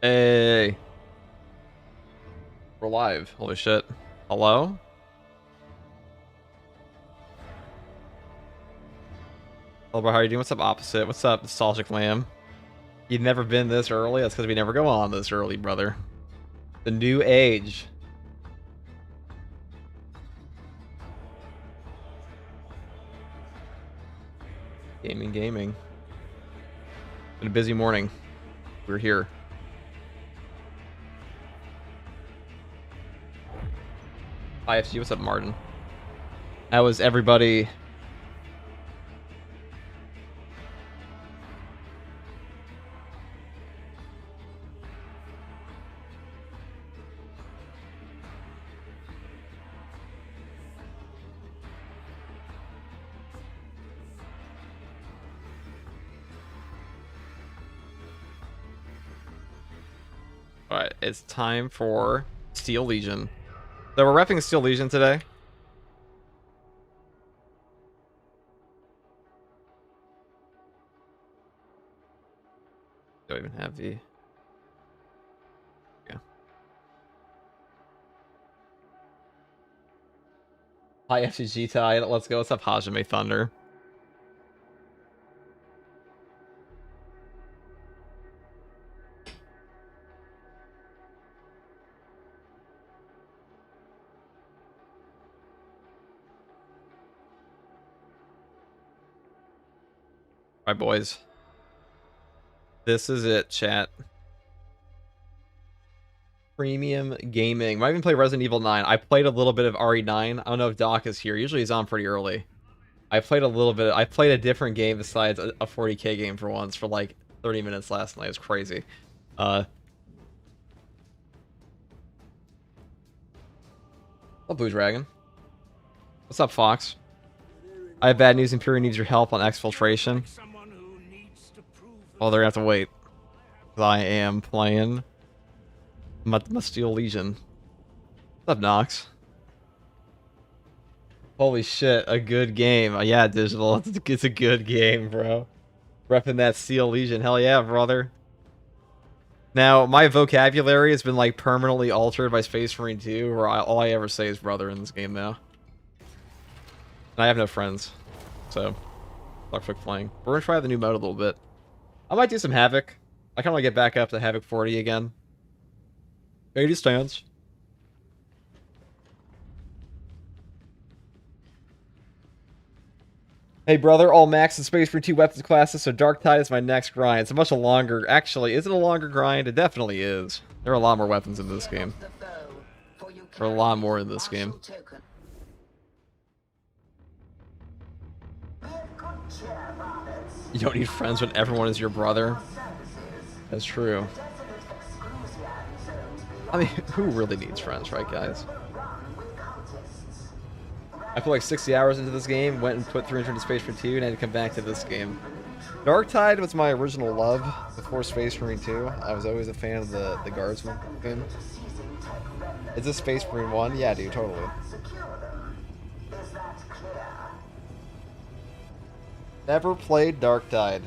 Hey, we're live. Holy shit. Hello? Hello, bro. How are you doing? What's up, Opposite? What's up, Nostalgic Lamb? You've never been this early? That's because we never go on this early, brother. The new age. Gaming. Been a busy morning. We're here. IFG, what's up, Martin? How was everybody? Alright, it's time for Steel Legion. So we're repping Steel Legion today. Don't even have the... Yeah. Hi, FCG Tide. Let's go. What's up, Hajime Thunder? Alright, boys. This is it, chat. Premium gaming. Might even play Resident Evil 9. I played a little bit of RE9. I don't know if Doc is here. Usually he's on pretty early. I played a little bit. I played a different game besides a 40k game for once for like 30 minutes last night. It was crazy. What's up, Blue Dragon? What's up, Fox? I have bad news. Imperial needs your help on exfiltration. Oh, they're gonna have to wait. I am playing my Steel Legion. What's up, Nox? Holy shit, a good game. Yeah, Digital. It's a good game, bro. Repping that Steel Legion. Hell yeah, brother. Now, my vocabulary has been like permanently altered by Space Marine 2, where all I ever say is brother in this game now. And I have no friends. So, fuck playing. We're gonna try the new mode a little bit. I might do some Havoc. I kind of want to get back up to Havoc 40 again. 80 stands. Hey, brother, all max and Space for 2 weapons classes, so Dark Tide is my next grind. It's a much longer... Actually, is it a longer grind? It definitely is. There are a lot more weapons in this game. There are a lot more in this game. You don't need friends when everyone is your brother. That's true. I mean, who really needs friends, right, guys? I put like 60 hours into this game, went and put 300 into Space Marine 2, and had to come back to this game. Dark Tide was my original love before Space Marine 2. I was always a fan of the Guardsman game. Is this Space Marine 1? Yeah, dude, totally. Never played Dark Tide.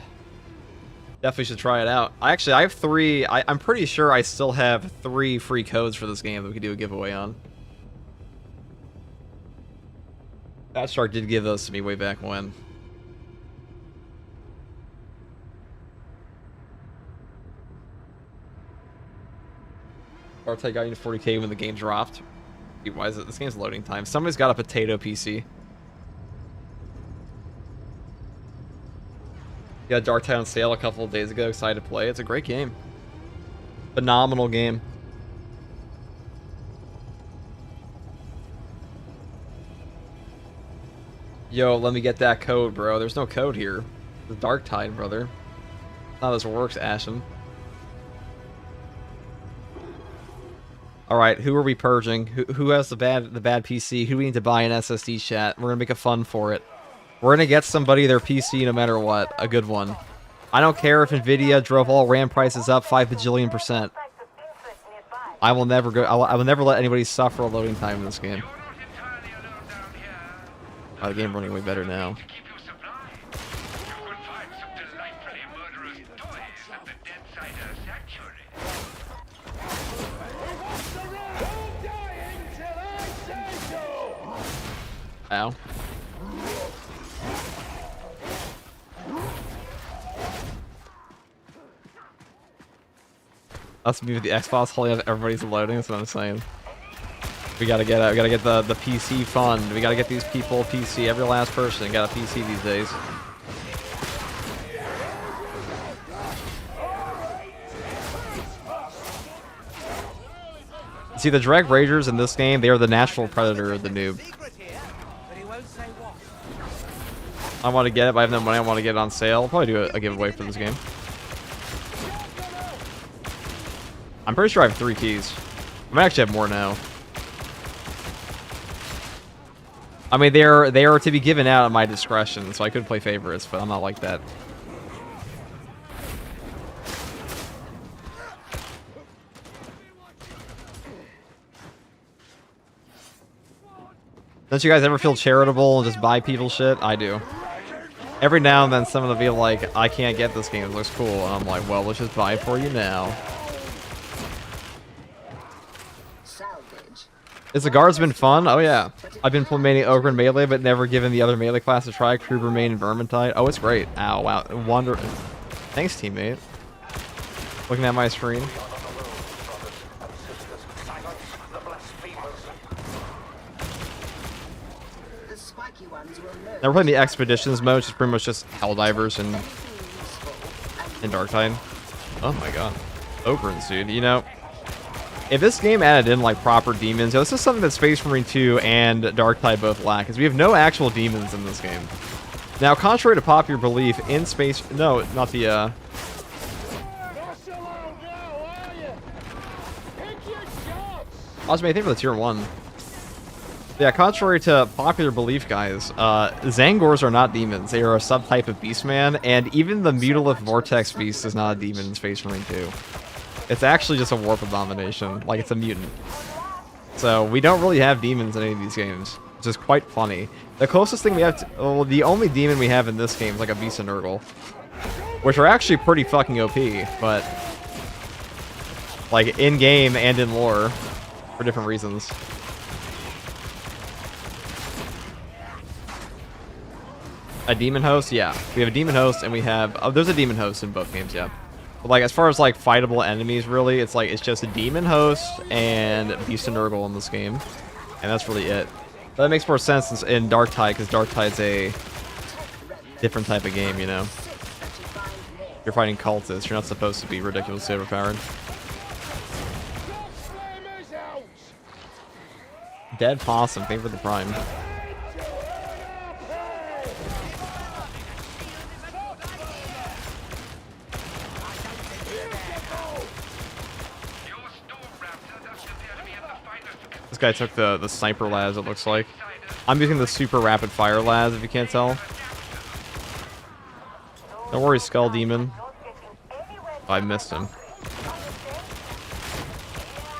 Definitely should try it out. I have 3... I'm pretty sure I still have 3 free codes for this game that we could do a giveaway on. That Shark did give those to me way back when. Dark Tide got into 40k when the game dropped. Dude, why is it? This game's loading time. Somebody's got a potato PC. Yeah, Dark Tide on sale a couple of days ago. Excited to play. It's a great game. Phenomenal game. Yo, let me get that code, bro. There's no code here. The Dark Tide, brother. That's not how this works, Ashen. Alright, who are we purging? Who has the bad PC? Who do we need to buy an SSD, chat? We're gonna make a fun for it. We're gonna get somebody their PC no matter what. A good one. I don't care if Nvidia drove all RAM prices up 5 bajillion%. I will never go. I will never let anybody suffer a loading time in this game. Oh, the game running way better now. Ow. Us be with the Xbox holding up everybody's loading, that's what I'm saying. We gotta get it. We gotta get the PC fund. We gotta get these people PC. Every last person got a PC these days. See, the Drag Ragers in this game, they are the natural predator of the noob. I want to get it, but I have no money. I want to get it on sale. I'll probably do a giveaway for this game. I'm pretty sure I have 3 keys. I might actually have more now. I mean, they are to be given out at my discretion, so I could play favorites, but I'm not like that. Don't you guys ever feel charitable and just buy people shit? I do. Every now and then someone will be like, I can't get this game, it looks cool. And I'm like, well, let's just buy it for you now. Is the guardsman fun? Oh yeah. I've been playing Ogre and Melee, but never given the other Melee class a try. Kruber, Main, and Vermintide. Oh, it's great. Ow, wow. Wonder. Thanks, teammate. Looking at my screen. Now we're playing the Expeditions mode, which is pretty much just Helldivers and Darktide. Oh my god. Ogrins, dude. You know, if this game added in, like, proper demons, this is something that Space Marine 2 and Darktide both lack, because we have no actual demons in this game. Now, contrary to popular belief, in Space... No, not the, Osmo, I think for the tier 1. Yeah, contrary to popular belief, guys, Zangors are not demons. They are a subtype of Beastman, and even the Mutilith Vortex Beast is not a demon in Space Marine 2. It's actually just a warp abomination. Like, it's a mutant. So, we don't really have demons in any of these games, which is quite funny. The closest thing we have to... Well, the only demon we have in this game is like a Beast and Nurgle, which are actually pretty fucking OP, but... like, in-game and in lore, for different reasons. A demon host? Yeah. We have a demon host, and we have... Oh, there's a demon host in both games, yeah. But, like, as far as, like, fightable enemies, really, it's, like, it's just a demon host and Beast and Nurgle in this game. And that's really it. But that makes more sense in Darktide, because Darktide's a different type of game, you know? You're fighting cultists. You're not supposed to be ridiculously overpowered. Dead Possum. Thank you for the prime. This guy took the sniper las, it looks like. I'm using the super rapid fire las, if you can't tell. Don't worry, Skull Demon. Oh, I missed him.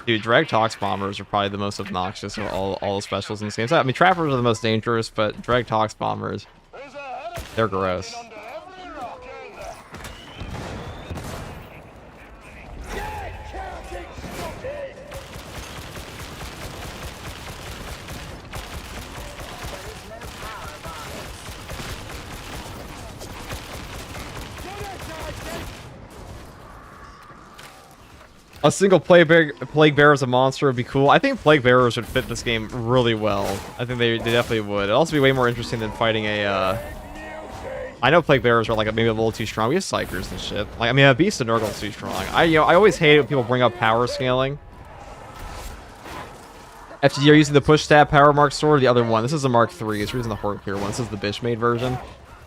Dude, Drag Tox Bombers are probably the most obnoxious of all the specials in this game. So, I mean, Trappers are the most dangerous, but Drag Tox Bombers, they're gross. A single Plague Bearer as a monster would be cool. I think Plague Bearers would fit this game really well. I think they definitely would. It'd also be way more interesting than fighting a, I know Plague Bearers are like maybe a little too strong. We have Psychers and shit. Like, I mean, a Beast and Nurgle is too strong. I always hate it when people bring up power scaling. FTD are using the push stab power Mark sword or the other one. This is a Mark 3. It's using the Horde Clear one. This is the Bishmade version.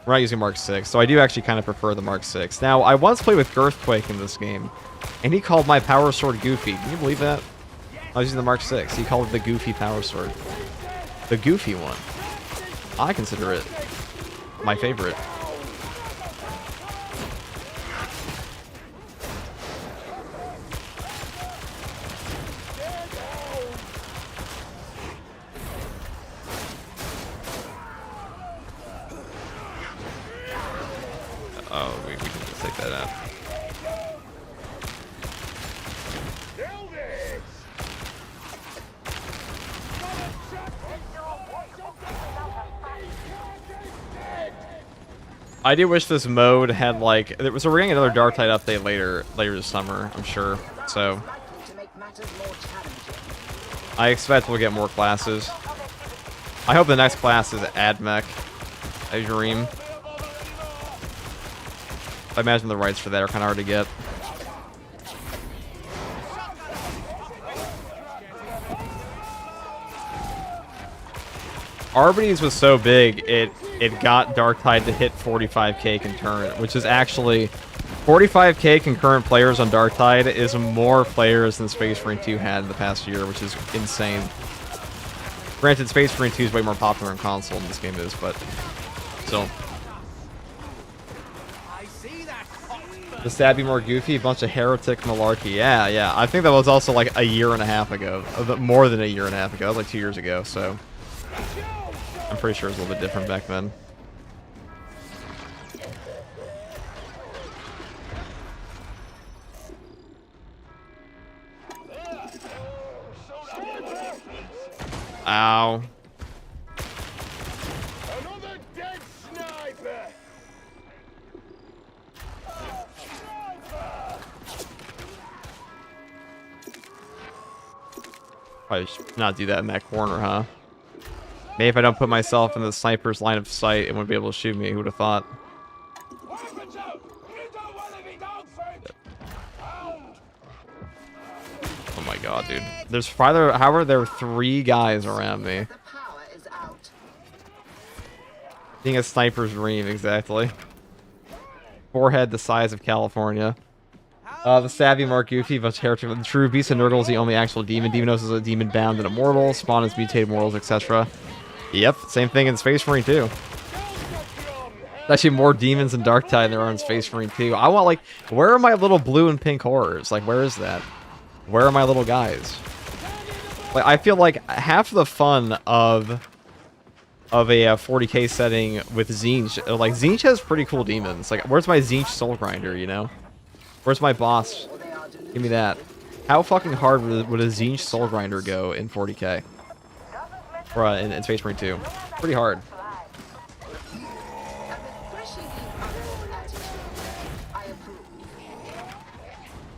We're not using Mark 6, so I do actually kind of prefer the Mark 6. Now, I once played with Girthquake in this game, and he called my power sword Goofy. Can you believe that? I was using the Mark 6. He called it the Goofy power sword. The Goofy one. I consider it my favorite. Oh, we can just take that out. I do wish this mode had like we're getting another Dark Tide update later this summer, I'm sure. So I expect we'll get more classes. I hope the next class is AdMech. I dream. I imagine the rights for that are kind of hard to get. Arby's was so big, it got Dark Tide to hit 45k concurrent, which is actually 45k concurrent players on Dark Tide is more players than Space Marine 2 had in the past year, which is insane. Granted, Space Marine 2 is way more popular on console than this game is, but still. The stab be more goofy, a bunch of heretic malarkey. Yeah. I think that was also like a year and a half ago. More than a year and a half ago. That was like 2 years ago, so I'm pretty sure it was a little bit different back then. Ow. Another dead sniper. Probably should not do that in that corner, huh? Maybe if I don't put myself in the sniper's line of sight, it wouldn't be able to shoot me. Who would have thought? Oh my god, dude. There's farther. How are there 3 guys around me? Being a sniper's dream, exactly. Forehead the size of California. The savvy Mark Goofy, but character the true beast of Nurgle is the only actual demon. Demonos is a demon bound and immortal. Spawn is mutated mortals, etc. Yep, same thing in Space Marine 2. There's actually more demons in Dark Tide than there are in Space Marine 2. I want, like, where are my little blue and pink horrors? Like, where is that? Where are my little guys? Like, I feel like half the fun of a 40k setting with Tzeentch, like, Tzeentch has pretty cool demons. Like, where's my Tzeentch Soul Grinder, you know? Where's my boss? Give me that. How fucking hard would a Tzeentch Soul Grinder go in 40k? Or in Space Marine 2? Pretty hard.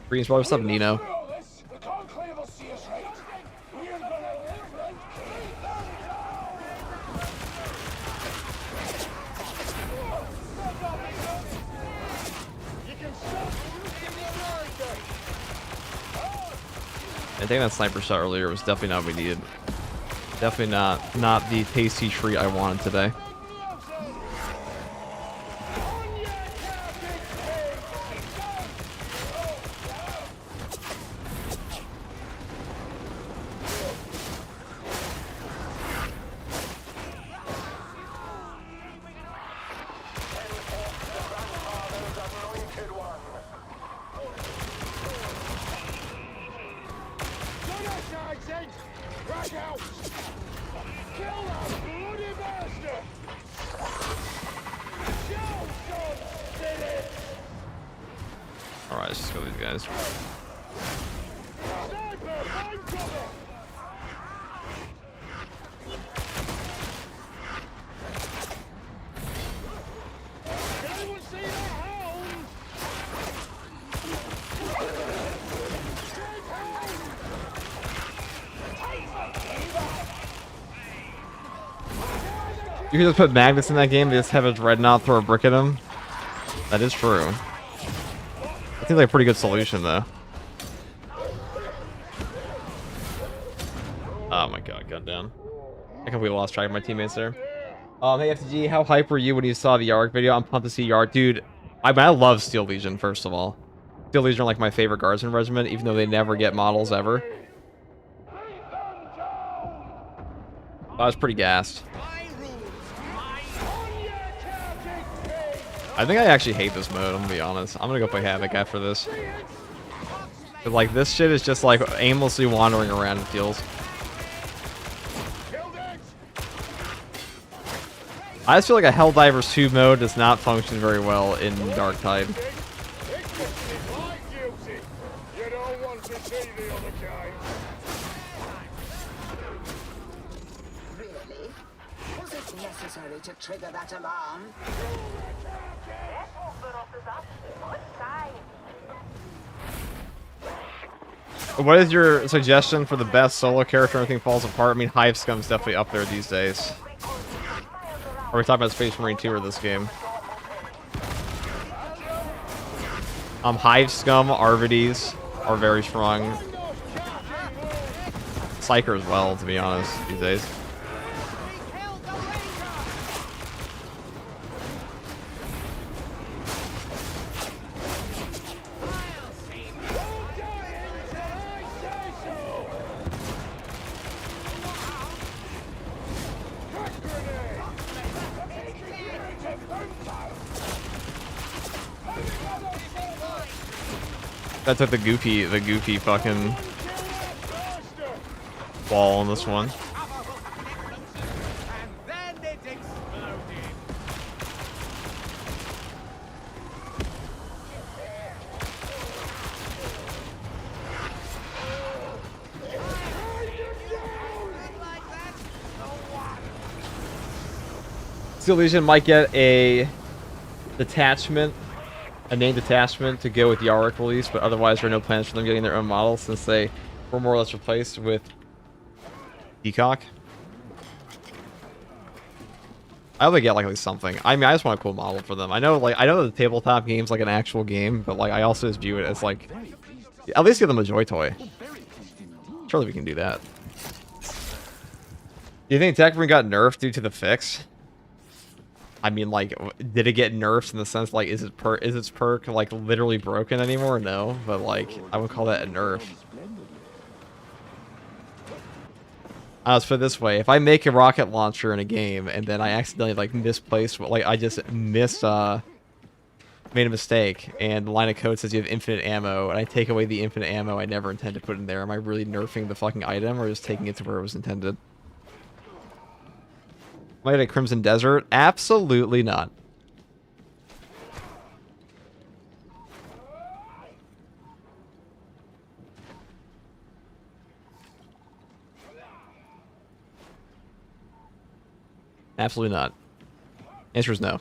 Greens, what's up, Nino? I think that sniper shot earlier was definitely not what we needed. Definitely not the tasty treat I wanted today. Alright, let's just go with these guys. You can just put Magnus in that game and just have a Dreadnought throw a brick at him. That is true. That seems like a pretty good solution, though. Oh my god, gun down. I completely lost track of my teammates there. Hey FTG, how hype were you when you saw the Yarg video? I'm pumped to see Yarg. Dude, I love Steel Legion, first of all. Steel Legion are like my favorite guardsman regiment, even though they never get models ever. I was pretty gassed. I think I actually hate this mode, I'm gonna be honest. I'm gonna go play Havoc after this. But, like, this shit is just, like, aimlessly wandering around, it feels. I just feel like a Helldivers 2 mode does not function very well in Dark Tide. to trigger that alarm. What is your suggestion for the best solo character? Everything falls apart. I mean, Hive Scum's definitely up there these days. Are we talking about Space Marine 2 or this game? Hive Scum, Arvides are very strong. Psyker as well, to be honest, these days. That's like the goofy fucking wall on this one. Steel Legion might get a detachment. A named detachment to go with the Yarick release, but otherwise there are no plans for them getting their own model since they were more or less replaced with Peacock. I hope they get like at least something. I mean, I just want a cool model for them. I know the tabletop game's like an actual game, but like I also just view it as like at least give them a Joy Toy. Surely we can do that. Do you think Techbring got nerfed due to the fix? I mean, like, did it get nerfed in the sense, like, is its perk, like, literally broken anymore? No, but, like, I would call that a nerf. Let's put it this way. If I make a rocket launcher in a game, and then I accidentally, like, misplaced, like, I just made a mistake, and the line of code says you have infinite ammo, and I take away the infinite ammo I never intended to put in there, am I really nerfing the fucking item, or just taking it to where it was intended? Might a Crimson Desert? Absolutely not. Absolutely not. Answer is no.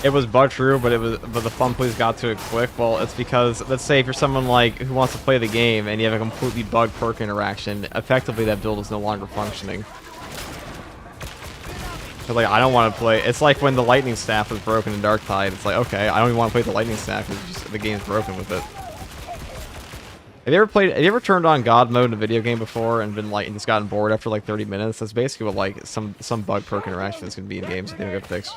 It was bug true, but the fun plays got to it quick. Well, it's because, let's say if you're someone like who wants to play the game and you have a completely bug perk interaction, effectively that build is no longer functioning. So like I don't want to play. It's like when the lightning staff was broken in Darktide. It's like, okay, I don't even want to play the lightning staff because the game's broken with it. Have you ever turned on God mode in a video game before and been like and just gotten bored after like 30 minutes? That's basically what like some bug perk interaction is gonna be in games if they don't get fixed.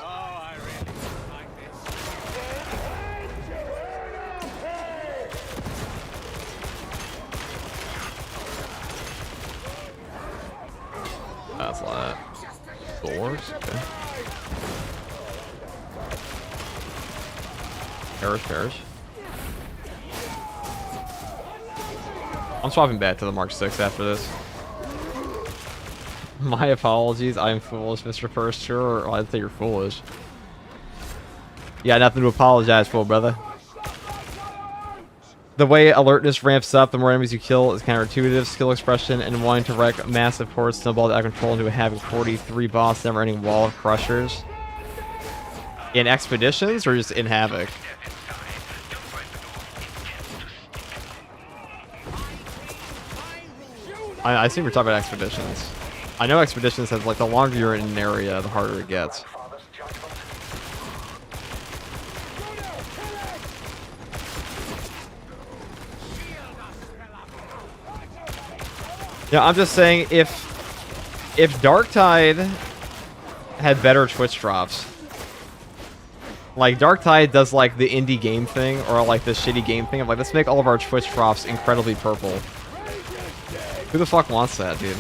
That's a lot. Doors? Okay. Perish. I'm swapping back to the Mark 6 after this. My apologies, I am foolish, Mr. First. Sure, I'd say you're foolish. You got nothing to apologize for, brother. The way alertness ramps up, the more enemies you kill is counterintuitive. Skill expression and wanting to wreck massive hordes snowballed out of control into a Havoc 43 boss, never-ending wall of crushers. In Expeditions or just in Havoc? I assume you're talking about Expeditions. I know Expeditions has, like, the longer you're in an area, the harder it gets. Yeah, I'm just saying, if Darktide had better Twitch drops, like Darktide does like the indie game thing or like the shitty game thing of like, let's make all of our Twitch drops incredibly purple. Who the fuck wants that, dude?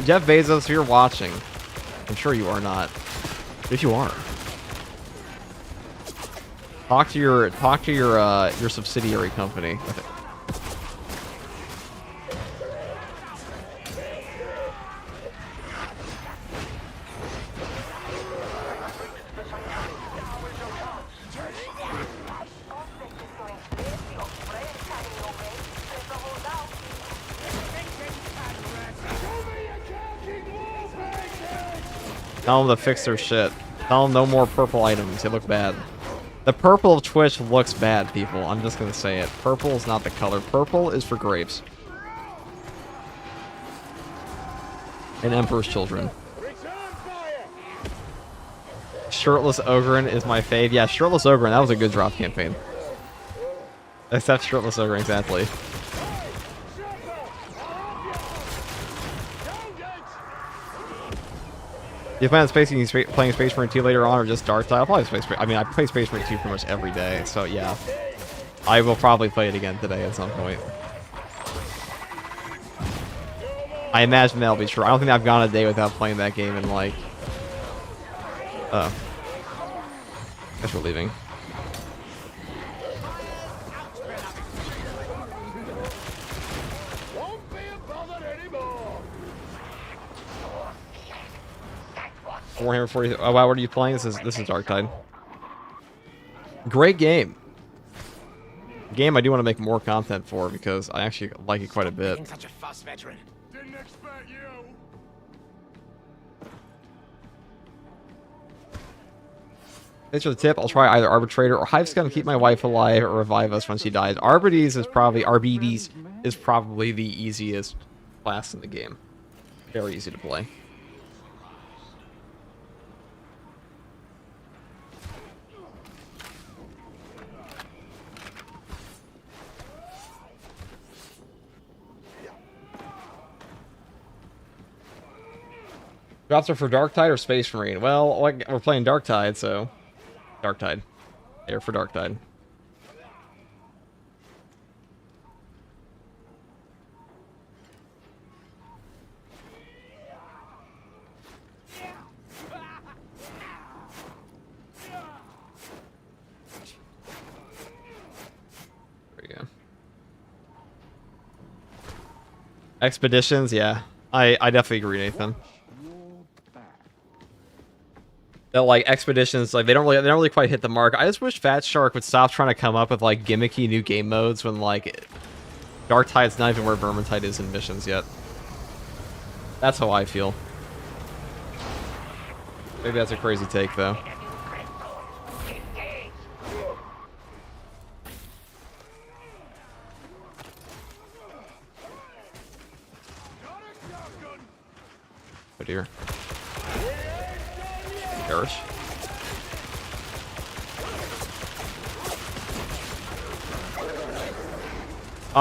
Jeff Bezos, if you're watching, I'm sure you are not. If you are, Talk to your subsidiary company. Tell them to fix their shit. Tell them no more purple items. They look bad. The purple of Twitch looks bad, people. I'm just gonna say it. Purple is not the color. Purple is for grapes. And Emperor's Children. Shirtless Ogren is my fave. Yeah, Shirtless Ogren, that was a good drop campaign. Except Shirtless Ogren, exactly. You plan on playing Space Marine 2 later on, or just Dark Tide? I'll probably Space Marine. I mean, I play Space Marine 2 pretty much every day, so yeah. I will probably play it again today at some point. I imagine that'll be true. I don't think I've gone a day without playing that game in like... Oh. Guess we're leaving. Warhammer 40. Oh wow, what are you playing? This is Dark Tide. Great game. Game I do want to make more content for because I actually like it quite a bit. Such a fast veteran. Didn't expect you. Thanks for the tip. I'll try either Arbitrator or Hive's gonna keep my wife alive or revive us when she dies. RBDs is probably the easiest class in the game. Very easy to play. Drops are for Dark Tide or Space Marine? Well, we're playing Dark Tide, so... Dark Tide. They're for Dark Tide. There we go. Expeditions, yeah. I definitely agree, Nathan. That like expeditions, like they don't really quite hit the mark. I just wish Fat Shark would stop trying to come up with like gimmicky new game modes when like Dark Tide's not even where Vermintide is in missions yet. That's how I feel. Maybe that's a crazy take though. Oh dear. Perish.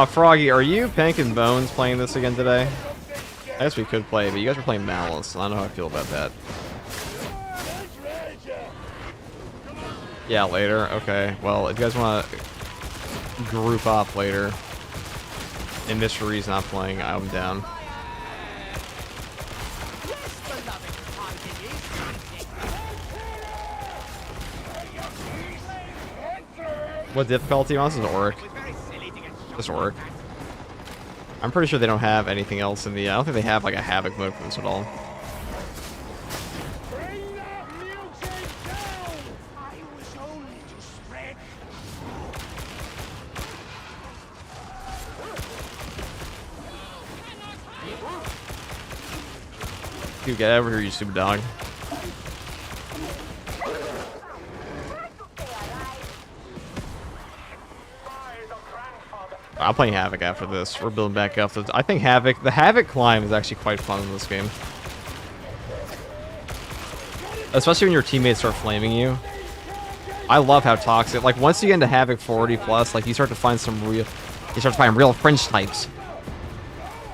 Froggy, are you Pank and Bones playing this again today? I guess we could play, but you guys were playing Malice. I don't know how I feel about that. Yeah, later. Okay. Well, if you guys want to group up later, and Mystery's not playing, I'm down. What difficulty on this is Auric. Just Auric. I'm pretty sure they don't have anything else in the... I don't think they have like a Havoc mode for this at all. Dude, get over here, you stupid dog. I'm playing Havoc after this. We're building back up. I think the Havoc climb is actually quite fun in this game. Especially when your teammates start flaming you. I love how toxic. Like, once you get into Havoc 40 plus, like, you start to find real fringe types.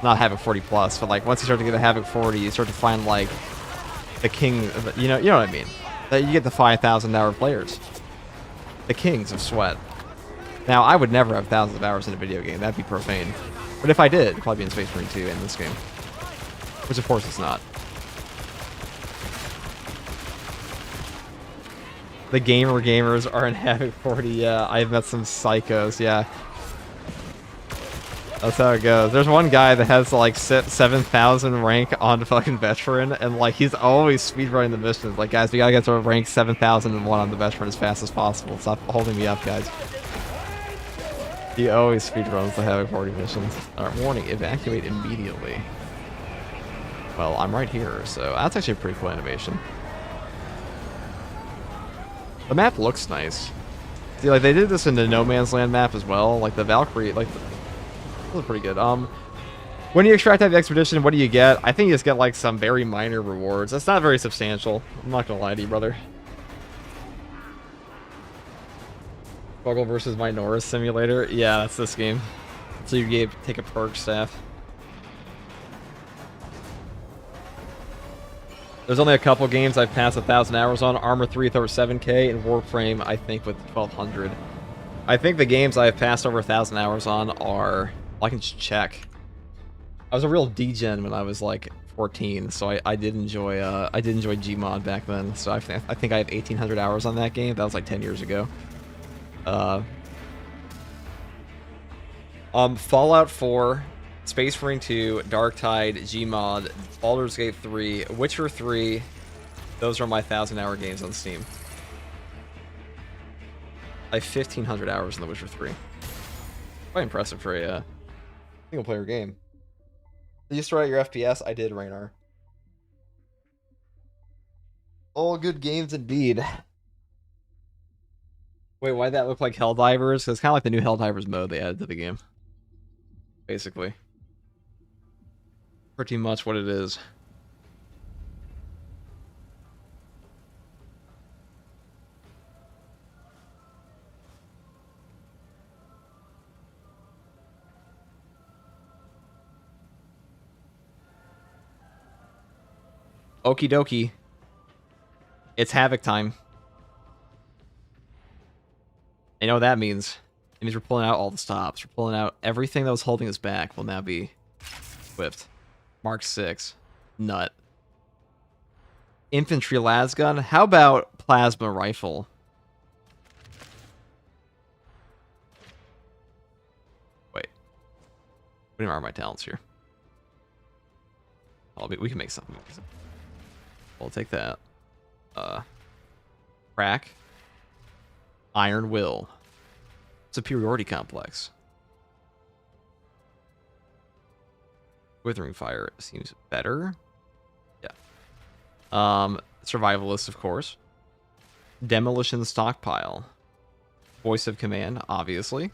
Not Havoc 40 plus, but like, once you start to get to Havoc 40, you start to find, like, the king, you know what I mean? That you get the 5,000 hour players. The kings of sweat. Now, I would never have thousands of hours in a video game. That'd be profane. But if I did, it'd probably be in Space Marine 2 in this game. Which, of course, it's not. The gamers are in Havoc 40. Yeah, I've met some psychos. Yeah. That's how it goes. There's one guy that has like 7,000 rank on fucking veteran, and like he's always speedrunning the missions. Like, guys, we gotta get to rank 7,001 on the veteran as fast as possible. Stop holding me up, guys. He always speedruns the Havoc 40 missions. Alright, warning, evacuate immediately. Well, I'm right here, so that's actually a pretty cool animation. The map looks nice. See, like, they did this in the No Man's Land map as well. Like, the Valkyrie, like, it was pretty good. When you extract that expedition, what do you get? I think you just get, like, some very minor rewards. That's not very substantial. I'm not gonna lie to you, brother. Struggle versus Minoris Simulator? Yeah, that's this game. So you take a perk staff. There's only a couple games I've passed 1,000 hours on. Armor 3 with over 7K, and Warframe, I think, with 1,200. I think the games I've passed over 1,000 hours on are... Well, I can just check. I was a real degen when I was like 14, so I did enjoy Gmod back then. So I think I have 1,800 hours on that game. That was like 10 years ago. Fallout 4, Space Marine 2, Darktide, Gmod, Baldur's Gate 3, Witcher 3. Those are my 1,000-hour games on Steam. I have 1,500 hours in The Witcher 3. Quite impressive for a single-player game. Did you start out your FPS? I did, Raynar. All good games indeed. Wait, why'd that look like Helldivers? It's kind of like the new Helldivers mode they added to the game. Basically. Pretty much what it is. Okie dokie. It's Havoc time. You know what that means? It means we're pulling out all the stops. We're pulling out everything that was holding us back will now be whipped. Mark 6. Nut. Infantry lasgun. How about plasma rifle? Wait. What are my talents here? Oh, we can make something. We'll take that. Crack. Iron Will. Superiority Complex. Withering Fire seems better. Yeah. Survivalist, of course. Demolition Stockpile. Voice of Command, obviously.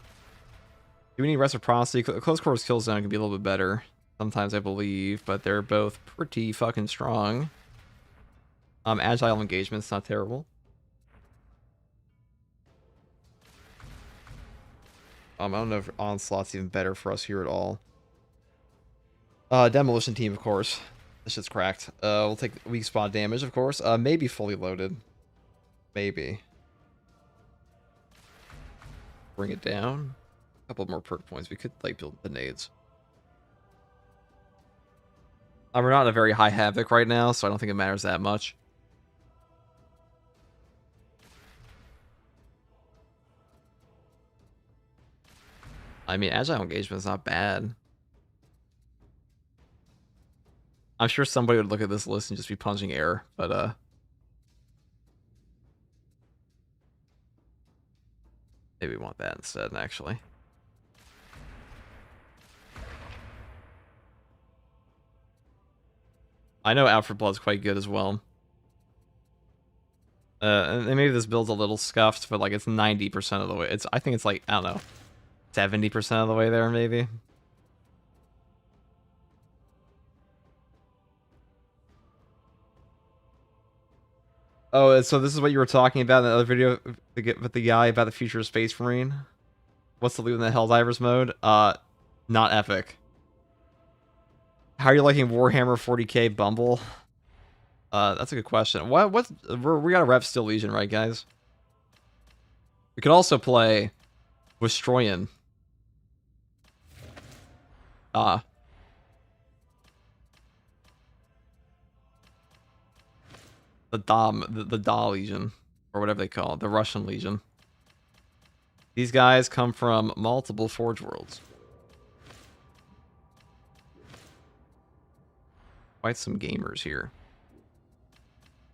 Do we need Reciprocity? Close Quarters Kill Zone can be a little bit better. Sometimes, I believe, but they're both pretty fucking strong. Agile Engagement's not terrible. I don't know if Onslaught's even better for us here at all. Demolition Team, of course. This shit's cracked. We'll take weak spot damage, of course. Maybe fully loaded. Maybe. Bring it down. A couple more perk points. We could, like, build the nades. We're not in a very high Havoc right now, so I don't think it matters that much. I mean, Agile Engagement is not bad. I'm sure somebody would look at this list and just be punching air, but maybe we want that instead, actually. I know Out for Blood's quite good as well. And maybe this build's a little scuffed, but like it's 90% of the way. I think it's like, I don't know, 70% of the way there, maybe. Oh, so this is what you were talking about in the other video with the guy about the future of Space Marine? What's the loot in the Helldivers mode? Not epic. How are you liking Warhammer 40k Bumble? That's a good question. We got a rep Steel Legion, right, guys? We could also play Destroyan. The Da Legion. Or whatever they call it, the Russian Legion. These guys come from multiple Forge Worlds. Quite some gamers here.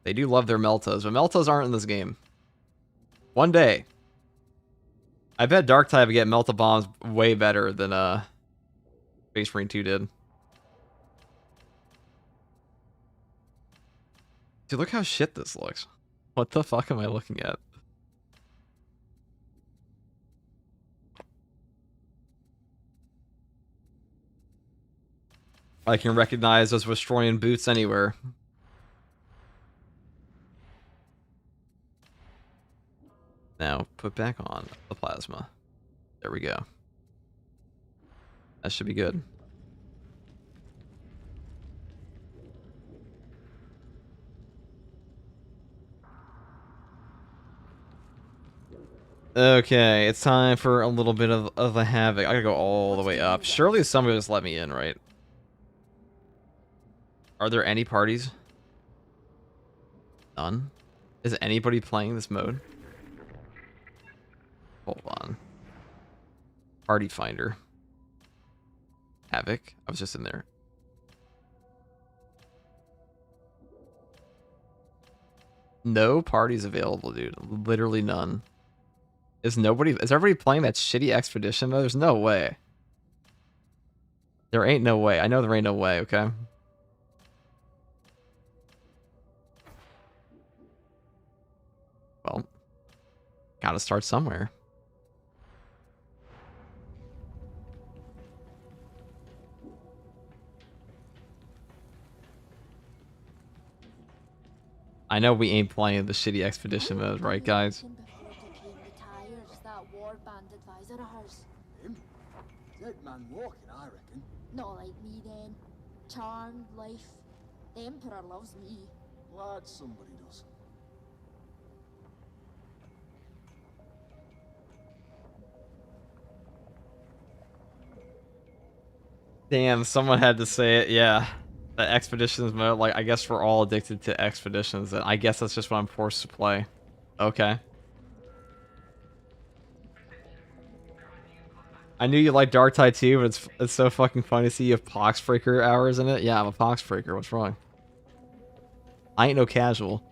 They do love their Meltas, but Meltas aren't in this game. One day. I bet Dark Tide would get Melta bombs way better than Space Marine 2 did. Dude, look how shit this looks. What the fuck am I looking at? I can recognize those Vestroyan boots anywhere. Now, put back on the plasma. There we go. That should be good. Okay, it's time for a little bit of a havoc. I gotta go all the way up. Surely somebody just let me in, right? Are there any parties? None? Is anybody playing this mode? Hold on. Party finder. Havoc. I was just in there. No parties available, dude. Literally none. Is everybody playing that shitty expedition mode? There's no way. There ain't no way. I know there ain't no way, okay? Well, gotta start somewhere. I know we ain't playing the shitty expedition mode, right, guys? Dead man walking, I reckon. Not like me then. Charmed life. The Emperor loves me. Glad somebody does. Damn, someone had to say it, yeah. The expeditions mode, like, I guess we're all addicted to expeditions, and I guess that's just what I'm forced to play. Okay. I knew you liked Dark Tide too, but it's so fucking funny to see you have Poxbreaker hours in it. Yeah, I'm a Poxbreaker. What's wrong? I ain't no casual.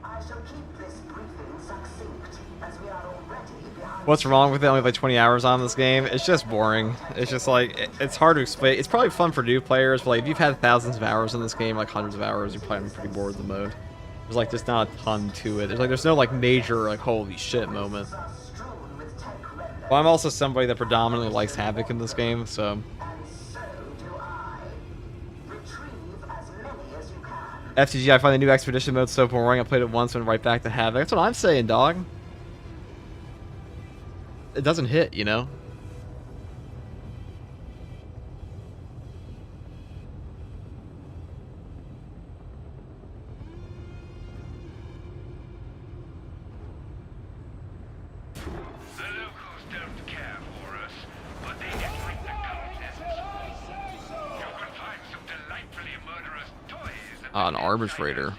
I shall keep this briefing succinct, as we are already behind. What's wrong with it? Only like 20 hours on this game. It's just boring. It's just like it's hard to explain. It's probably fun for new players, but like if you've had thousands of hours in this game, like hundreds of hours, you're probably pretty bored of the mode. There's like just not a ton to it. There's no like major like holy shit moment. Well, I'm also somebody that predominantly likes Havoc in this game, so. And so do I. Retrieve as many as you can. FTG, I find the new expedition mode so boring. I played it once and went right back to Havoc. That's what I'm saying, dog. It doesn't hit, you know? The locals don't care for us, but they get like the contents. You can find some delightfully murderous toys. An arbitrator.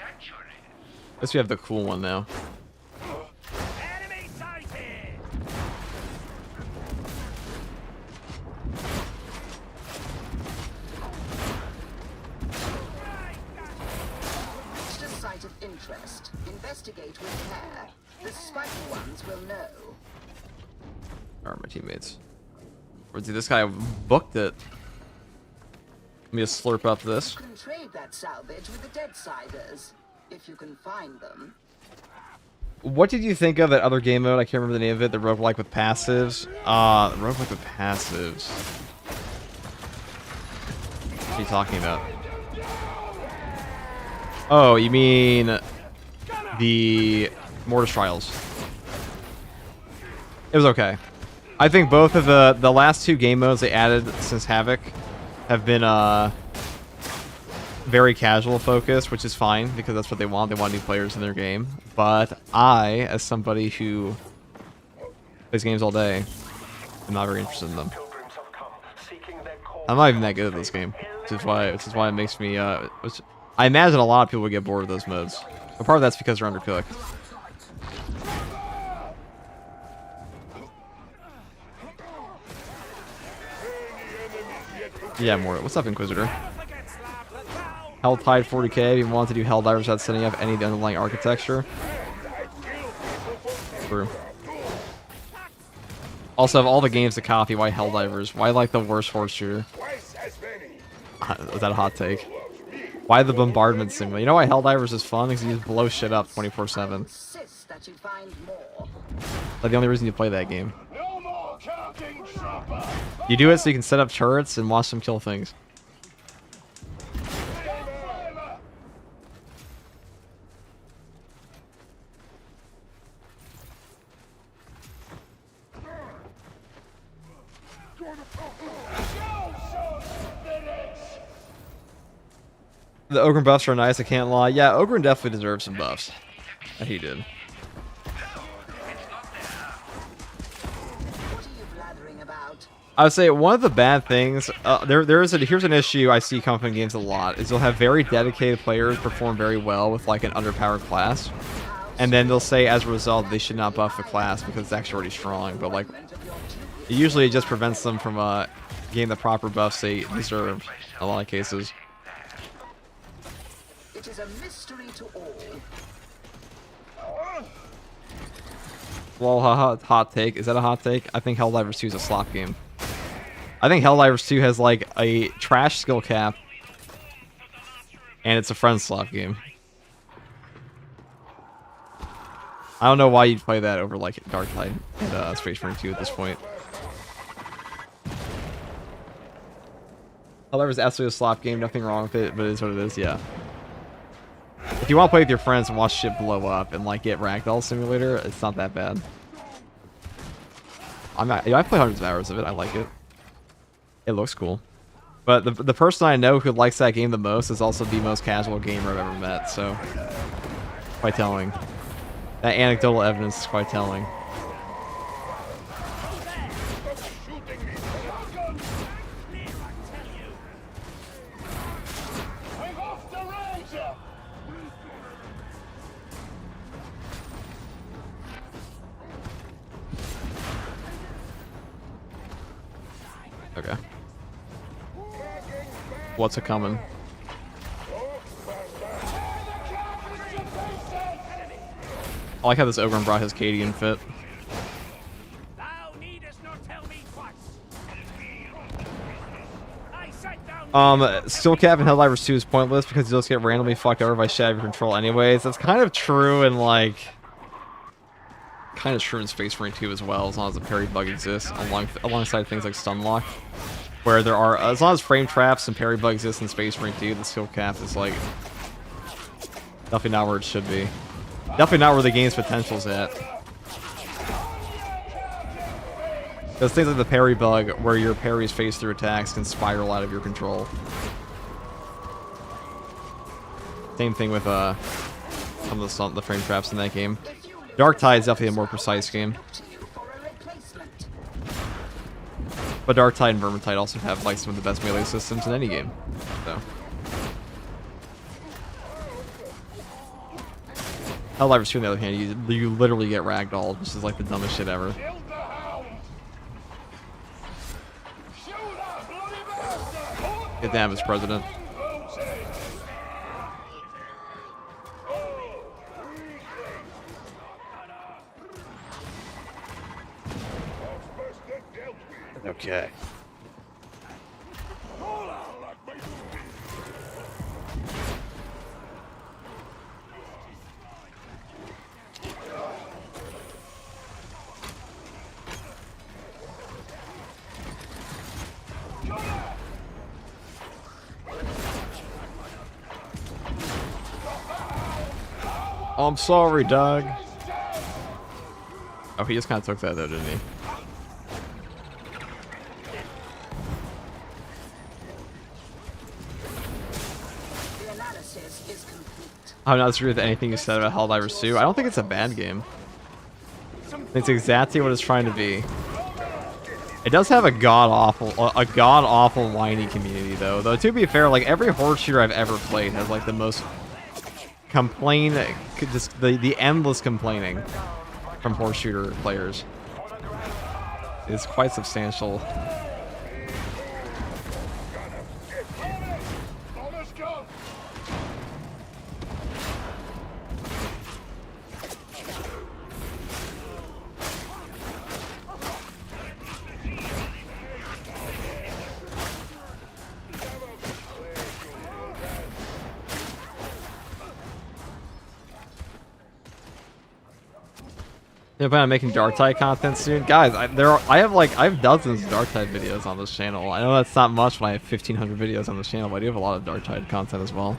Guess we have the cool one now. Enemy sighted! Reached a site of interest. Investigate with care. The spiky ones will know. Alright, my teammates. Or see, this guy booked it. Let me just slurp up this. You can trade that salvage with the Deadsiders, if you can find them. What did you think of that other game mode? I can't remember the name of it. The roguelike with passives. Roguelike with passives. What are you talking about? Oh, you mean the Mortis Trials. It was okay. I think both of the last two game modes they added since Havoc have been very casual focused, which is fine because that's what they want. They want new players in their game. But I, as somebody who Plays games all day. I'm not very interested in them. Pilgrims have come, seeking their call. I'm not even that good at this game, which is why it makes me. I imagine a lot of people would get bored of those modes. But part of that's because they're undercooked. Yeah, more. What's up, Inquisitor? Hell Tide 40k. If you want to do Helldivers without setting up any of the underlying architecture. True. Also, of all the games to copy, why Helldivers? Why like the worst horde shooter? Is that a hot take? Why the bombardment simulator? You know why Helldivers is fun? Because you just blow shit up 24/7. Insist that you find more. Like the only reason you play that game. You do it so you can set up turrets and watch them kill things. The Ogre buffs are nice, I can't lie. Yeah, Ogre definitely deserves some buffs. He did. What are you blathering about? I would say one of the bad things, here's an issue I see come up in games a lot, is you'll have very dedicated players perform very well with like an underpowered class, and then they'll say as a result they should not buff the class because it's actually already strong, but like, usually it just prevents them from getting the proper buffs they deserve in a lot of cases. It is a mystery to all. Well, hot take. Is that a hot take? I think Helldivers 2 is a slop game. I think Helldivers 2 has like a trash skill cap, and it's a friend slop game. I don't know why you'd play that over like Dark Tide and Space Marine 2 at this point. Helldivers is absolutely a slop game. Nothing wrong with it, but it is what it is. Yeah. If you want to play with your friends and watch shit blow up and like get Ragdoll Simulator, it's not that bad. I play hundreds of hours of it. I like it. It looks cool. But the person I know who likes that game the most is also the most casual gamer I've ever met. So quite telling. That anecdotal evidence is quite telling. Okay. What's a coming? I like how this Ogre brought his Cadian fit. Skill cap in Helldivers 2 is pointless because you'll just get randomly fucked over by shit out of your control anyways. That's kind of true in like... kind of true in Space Marine 2 as well, as long as the parry bug exists, alongside things like Stunlock. Where there are, as long as frame traps and parry bug exist in Space Marine 2, the skill cap is like... definitely not where it should be. Definitely not where the game's potential's at. Those things like the parry bug, where your parries phase through attacks, can spiral out of your control. Same thing with some of the frame traps in that game. Dark Tide is definitely a more precise game. But Dark Tide and Vermintide also have like some of the best melee systems in any game. So. Helldivers 2 on the other hand, you literally get ragdolled, which is like the dumbest shit ever. Get damn, it's president. Okay. Oh, I'm sorry, Doug. Oh, he just kind of took that though, didn't he? I'm not disagree with anything you said about Helldivers 2. I don't think it's a bad game. It's exactly what it's trying to be. It does have a god-awful whiny community, though. Though, to be fair, like, every horde shooter I've ever played has, like, the most just the endless complaining from horde shooter players. It's quite substantial. You plan on making Darktide content soon, guys? I have dozens of Darktide videos on this channel. I know that's not much when I have 1,500 videos on this channel, but I do have a lot of Darktide content as well.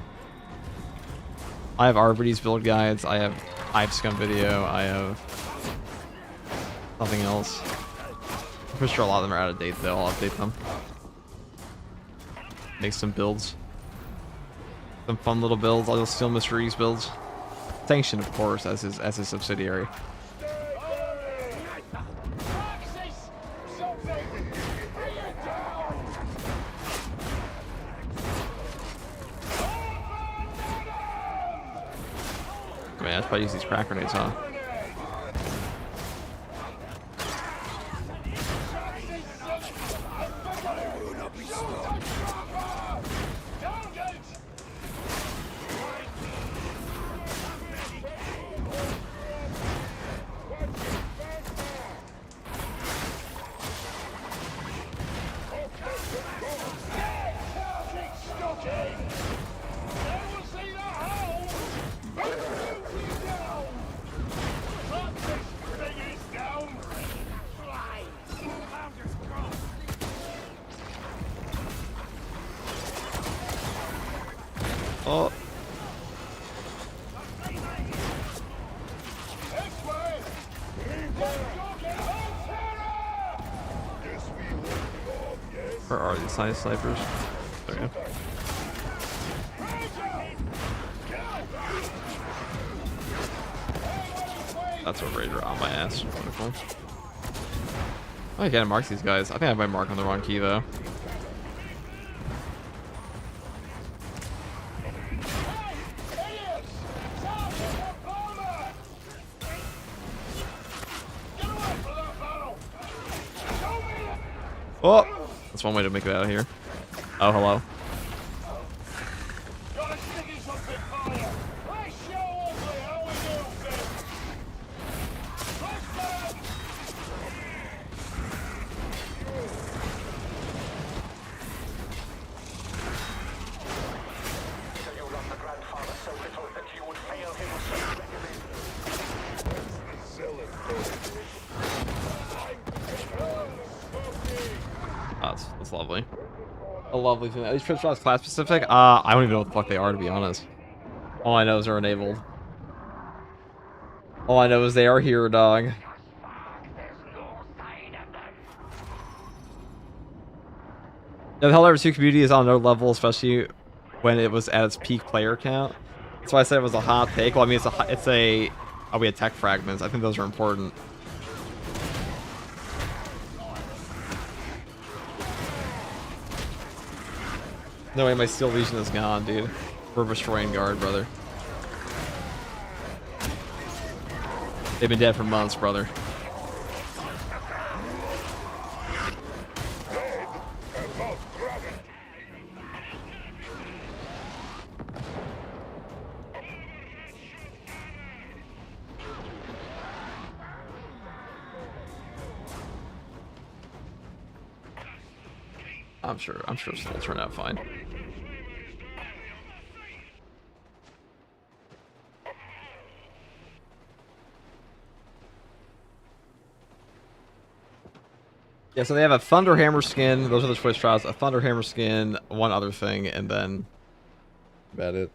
I have Arbity's build guides. I have HIVE Scum video. I have nothing else. I'm pretty sure a lot of them are out of date though. I'll update them. Make some builds. Some fun little builds. I'll steal Mr. E's builds. Sanctioned, of course, as his subsidiary. Man, I should probably use these crack grenades, huh? Oh. Where are these side snipers? There you go. That's a raider on my ass. Wonderful. Oh, I can't mark these guys. I think I might mark on the wrong key though. Oh! That's one way to make it out of here. Oh, hello. That's lovely. A lovely thing. Are these trip shots class specific? I don't even know what the fuck they are, to be honest. All I know is they're enabled. All I know is they are here, dog. Yeah, the Helldivers 2 community is on no level, especially when it was at its peak player count. That's why I said it was a hot take. Well, I mean, oh, we had tech fragments. I think those are important. No way, my Steel Legion is gone, dude. We're destroying guard, brother. They've been dead for months, brother. I'm sure this will turn out fine. Yeah, so they have a Thunderhammer skin. Those are the choice trials. A Thunderhammer skin, one other thing, and then about it.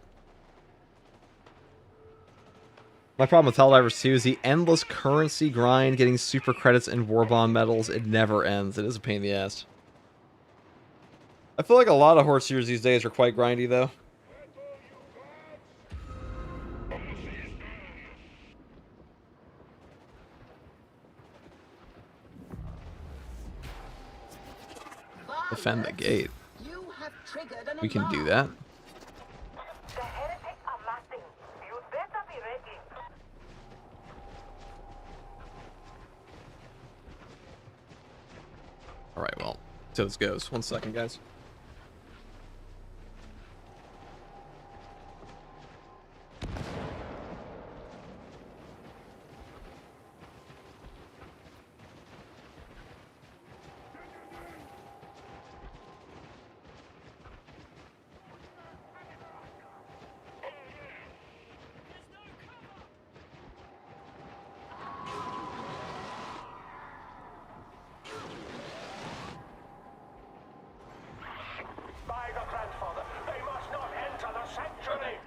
My problem with Helldivers 2 is the endless currency grind, getting super credits and Warbond medals. It never ends. It is a pain in the ass. I feel like a lot of Horde shooters these days are quite grindy, though. Defend the gate. You have triggered an We can do alarm. that. The heretics are massing. You'd better be ready. Alright, well, so this goes. 1 second, guys. By the grandfather, they must not enter the sanctuary!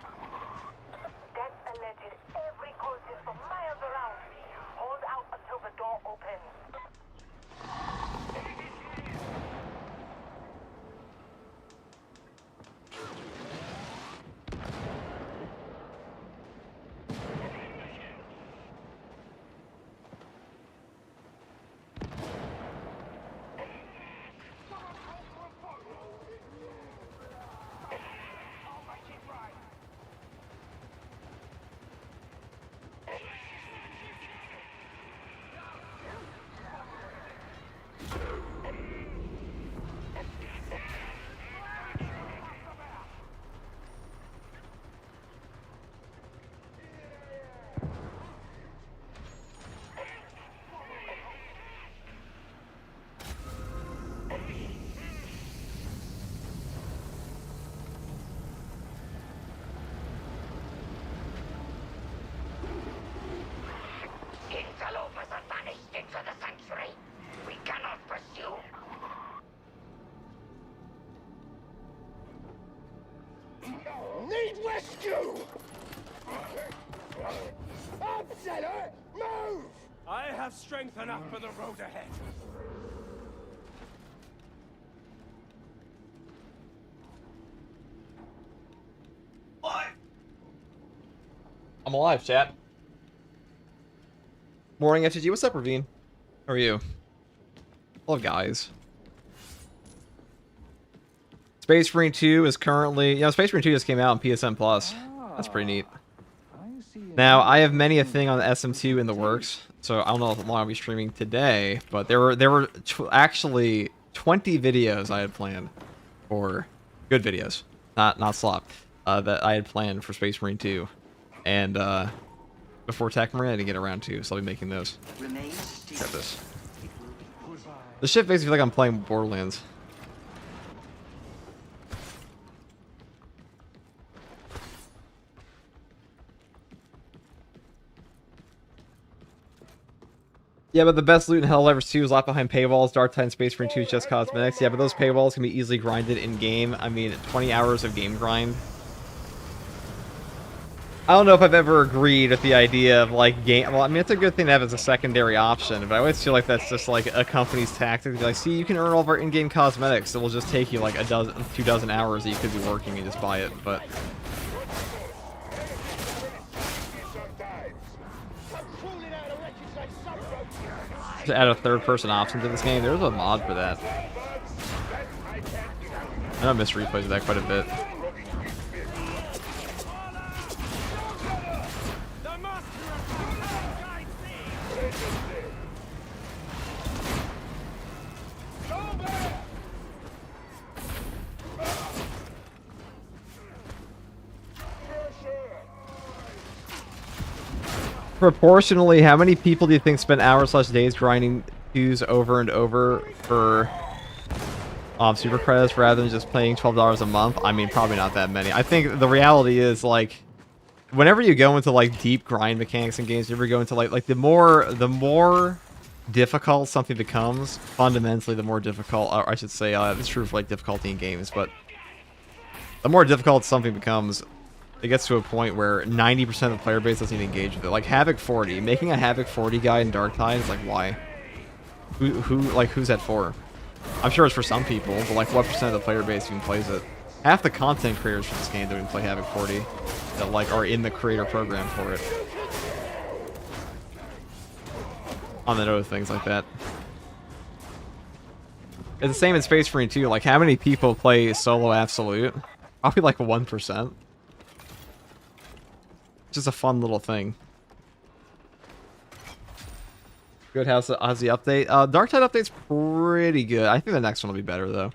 Death alerted every cultist for miles around. Hold out until the door opens. Interlopers are banished into the sanctuary. We cannot pursue. Need rescue! Upsetter, move! I have strength enough for the road ahead. I'm alive, chat. Morning, FTG. What's up, Ravine? How are you? Love guys. Space Marine 2 is currently... You know, Space Marine 2 just came out on PSN Plus. That's pretty neat. Now, I have many a thing on the SM2 in the works, so I don't know how long I'll be streaming today, but there were actually 20 videos I had planned for... Good videos. Not slop. That I had planned for Space Marine 2. And, before Tech Marine, I didn't get around to, so I'll be making those. Grab this. This shit makes me feel like I'm playing Borderlands. Yeah, but the best loot in Helldivers 2 is locked behind paywalls. Dark Titan Space Marine 2 is just cosmetics. Yeah, but those paywalls can be easily grinded in-game. I mean, 20 hours of game grind. I don't know if I've ever agreed with the idea of, like, game... Well, I mean, it's a good thing to have as a secondary option, but I always feel like that's just, like, a company's tactic to be like, see, you can earn all of our in-game cosmetics, so we'll just take you, like, 2 dozen hours that you could be working and just buy it, but... To add a third-person option to this game, there's a mod for that. I know I miss replays of that quite a bit. Proportionally, how many people do you think spend hours/days grinding queues over and over for super credits rather than just paying $12 a month? I mean, probably not that many. I think the reality is, like, whenever you go into, like, deep grind mechanics in games, you ever go into, like the more difficult something becomes, fundamentally, the more difficult, or I should say, it's true for, like, difficulty in games, but the more difficult something becomes, it gets to a point where 90% of the player base doesn't even engage with it. Like Havoc 40, making a Havoc 40 guy in Dark Tide is like, why? Who's that for? I'm sure it's for some people, but like, what percent of the player base even plays it? Half the content creators for this game don't even play Havoc 40 that like are in the creator program for it. On the note of things like that. It's the same in Space Marine too. Like, how many people play solo absolute? Probably like 1%. Just a fun little thing. Good. How's the update? Dark Tide update's pretty good. I think the next one will be better though.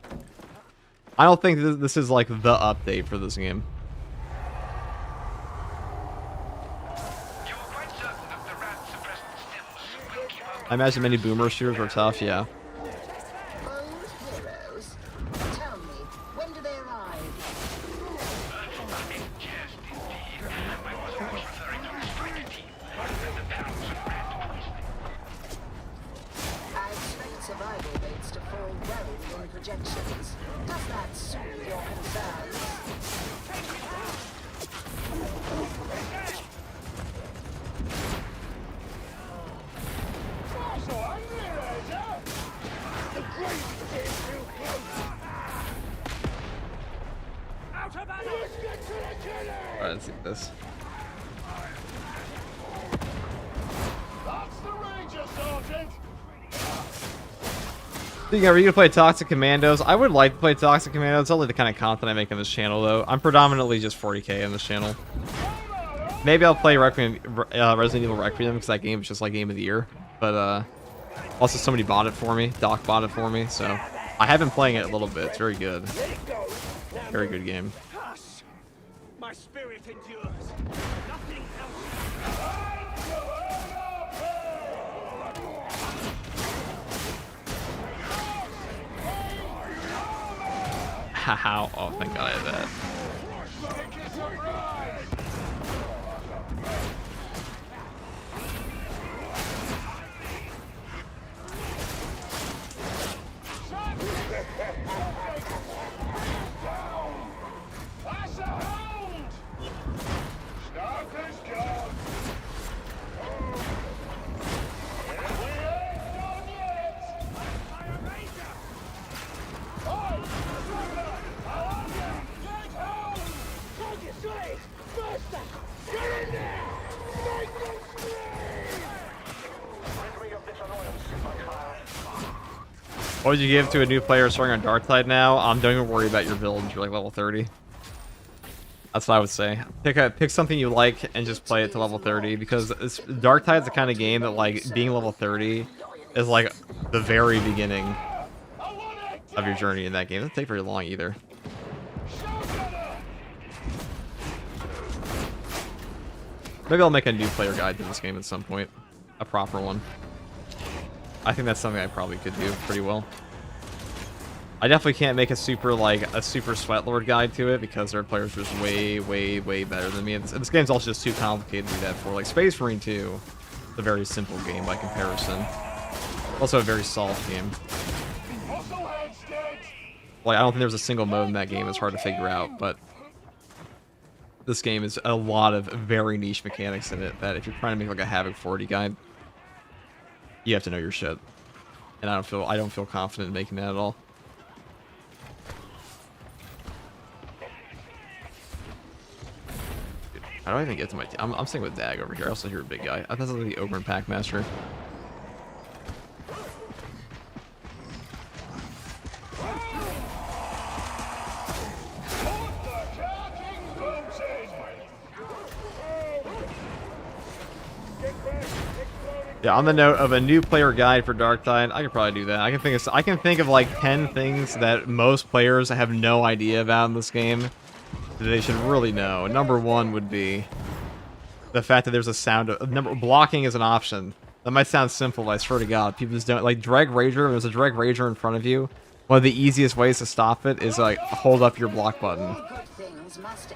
I don't think this is like the update for this game. You were quite certain that the rat suppressed stems will keep up. I imagine many boomer shooters were tough. Yeah. Old heroes. Tell me, when do they arrive? Yes, indeed. I was of course referring to the striker team and the pounds of rat poisoning. I expect survival rates to fall well within projections. Does that soothe your concerns? Alright, let's see this. Speaking of, are you gonna play Toxic Commandos? I would like to play Toxic Commandos. It's only the kind of content I make on this channel, though. I'm predominantly just 40k on this channel. Maybe I'll play Resident Evil Requiem, because that game is just like Game of the Year. But, also somebody bought it for me. Doc bought it for me, so... I have been playing it a little bit. It's very good. Very good game. My spirit endures. Nothing else. Haha. Oh, thank God I had that. What would you give to a new player starting on Dark Tide now? Don't even worry about your build. You're like level 30. That's what I would say. Pick something you like and just play it to level 30, because Dark Tide's the kind of game that, like, being level 30 is like the very beginning of your journey in that game. It doesn't take very long either. Maybe I'll make a new player guide to this game at some point. A proper one. I think that's something I probably could do pretty well. I definitely can't make a super Sweatlord guide to it, because there are players just way, way, way better than me. And this game's also just too complicated to do that for. Like, Space Marine 2, it's a very simple game by comparison. Also a very solid game. Like, I don't think there's a single mode in that game that's hard to figure out, but this game is a lot of very niche mechanics in it that if you're trying to make like a Havoc 40 guide, you have to know your shit. And I don't feel confident in making that at all. Dude, how do I even get to my team? I'm staying with Dag over here. I also hear a big guy. I thought that was the Oberon Packmaster. Yeah, on the note of a new player guide for Dark Tide, I could probably do that. I can think of like 10 things that most players have no idea about in this game that they should really know. Number one would be the fact that there's a sound of blocking is an option. That might sound simple, but I swear to God, people just don't like Dreg Rager. When there's a Dreg Rager in front of you, one of the easiest ways to stop it is like hold up your block button.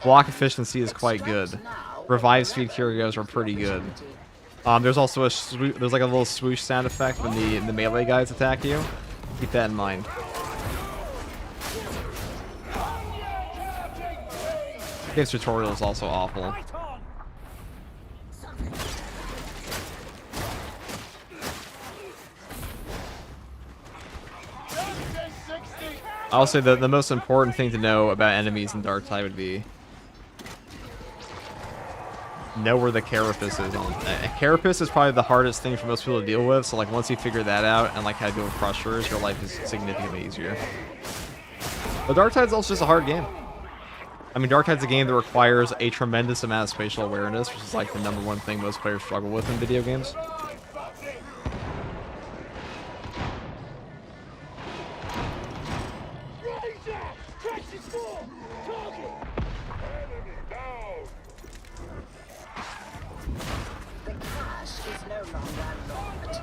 Block efficiency is quite good. Revive speed curios are pretty good. There's also there's like a little swoosh sound effect when the melee guys attack you. Keep that in mind. This tutorial is also awful. I'll say the most important thing to know about enemies in Dark Tide would be know where the carapace is on. Carapace is probably the hardest thing for most people to deal with. So like once you figure that out and like how to deal with crushers, your life is significantly easier. But Dark Tide's also just a hard game. I mean, Dark Tide's a game that requires a tremendous amount of spatial awareness, which is like the #1 thing most players struggle with in video games. The cache is no longer unlocked.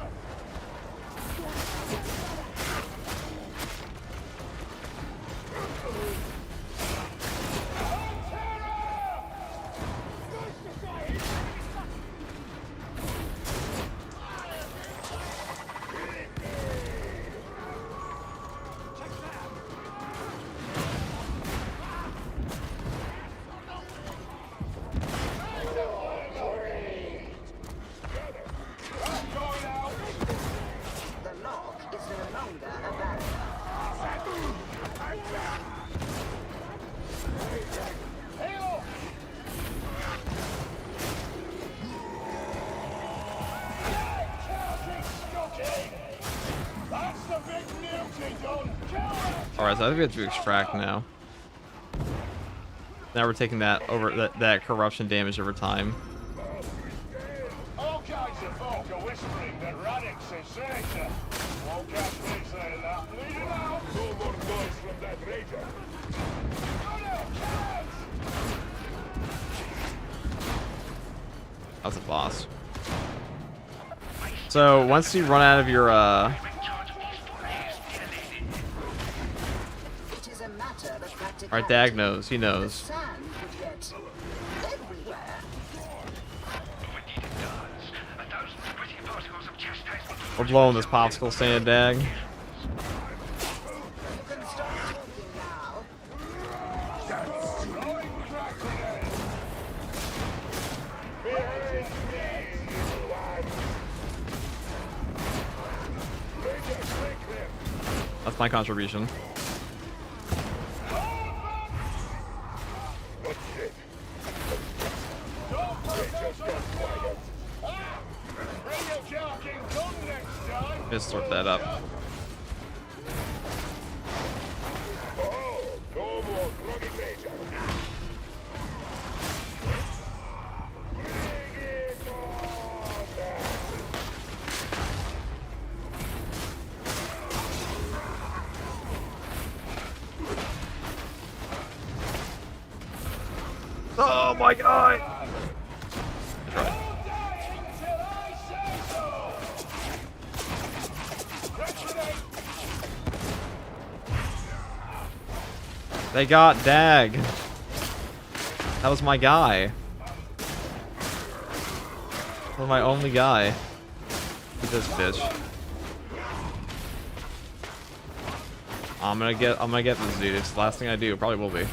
The lock is no longer a barrier. Alright, so I think we have to extract now. Now we're taking that over that corruption damage over time. All kinds of folk are whispering that Radix is Senator. Won't catch me saying that. Lead it out. No more noise from that rager. That's a boss. So once you run out of your It is a matter of practicality. Alright, Dag knows, he The knows. sand would get everywhere. Indeed it does. And those pretty particles of chastisement We're blowing this popsicle stand, Dag. You can stop talking now. That's my contribution. Just sort that up. Oh my god! They got Dag. That was my guy. That was my only guy. Look at this bitch. I'm gonna get this dude. It's the last thing I do. Probably will be.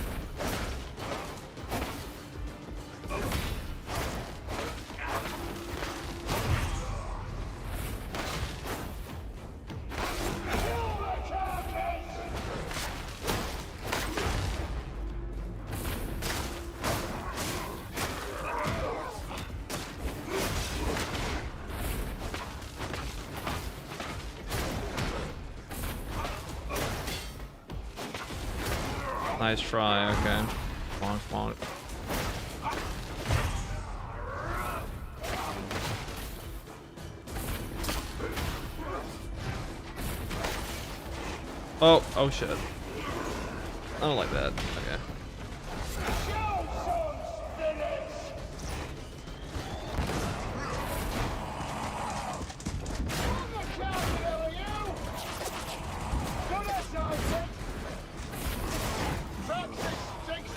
Nice try, okay. Bonk, bonk. Oh shit. I don't like that. Okay.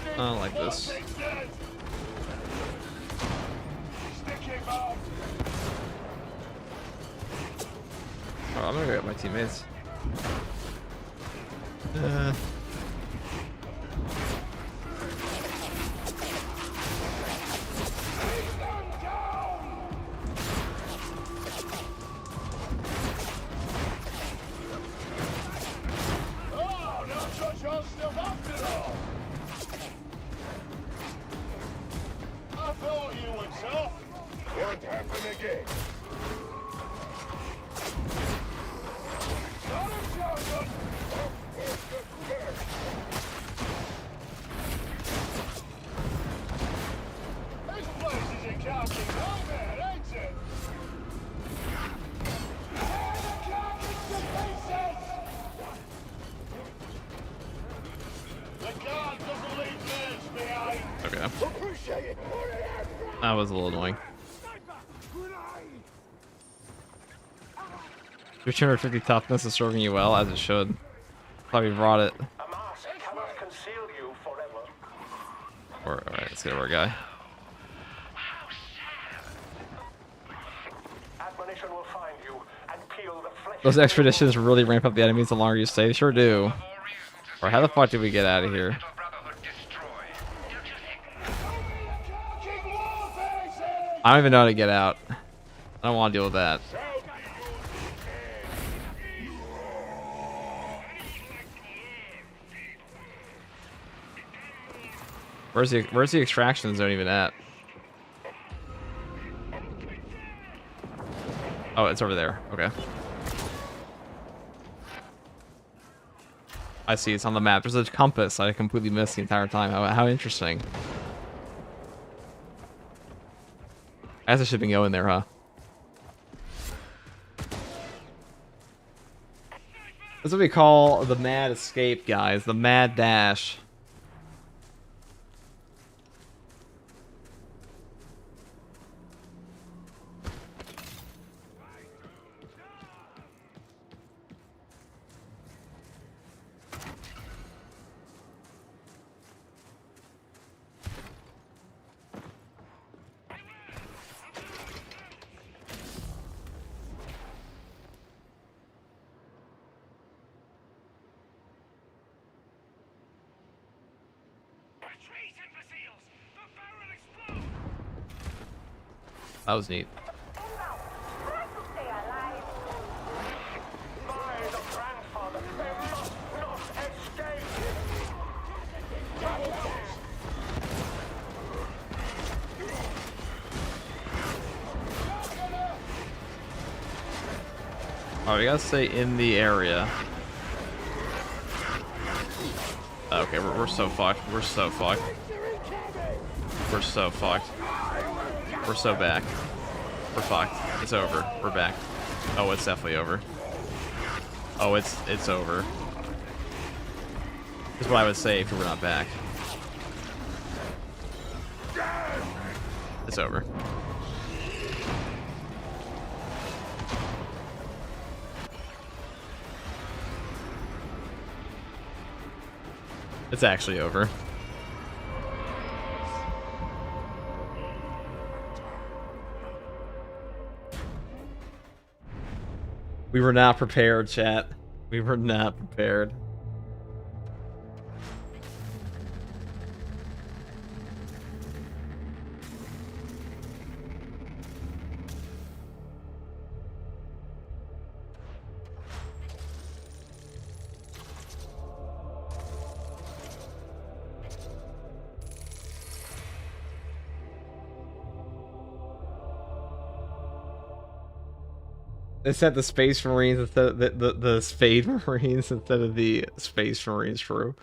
I don't like this. Oh, I'm gonna go get my teammates. I thought you would tell Won't happen again. Got him, Johnson! This place is a counting nightmare, ain't it? Tear the carcass to pieces! The guard doesn't leave theirs behind. Okay. Appreciate it. That was a little annoying. 250 toughness is serving you well, as it should. Probably brought it. A mask cannot conceal you forever. Alright, let's get over our guy. Admonition will find you and peel the flesh. Those expeditions really ramp up the enemies the longer you stay. They sure do. Or how the fuck did we get out of here? Little Brotherhood destroy. Don't you think? I don't even know how to get out. I don't want to deal with that. Where's the extraction zone even at? Oh, it's over there. Okay. I see, it's on the map. There's a compass I completely missed the entire time. How interesting. I guess I should have been going there, huh? That's what we call the mad escape, guys. The mad dash. That was neat. Oh, we gotta stay in the area. Okay, we're so fucked. We're so fucked. We're so fucked. We're so back. We're fucked. It's over. We're back. Oh, it's definitely over. Oh, it's over. That's what I would say if we were not back. It's over. It's actually over. We were not prepared, chat. We were not prepared. They said the Space Marines instead of the Spade Marines instead of the Space Marines. True.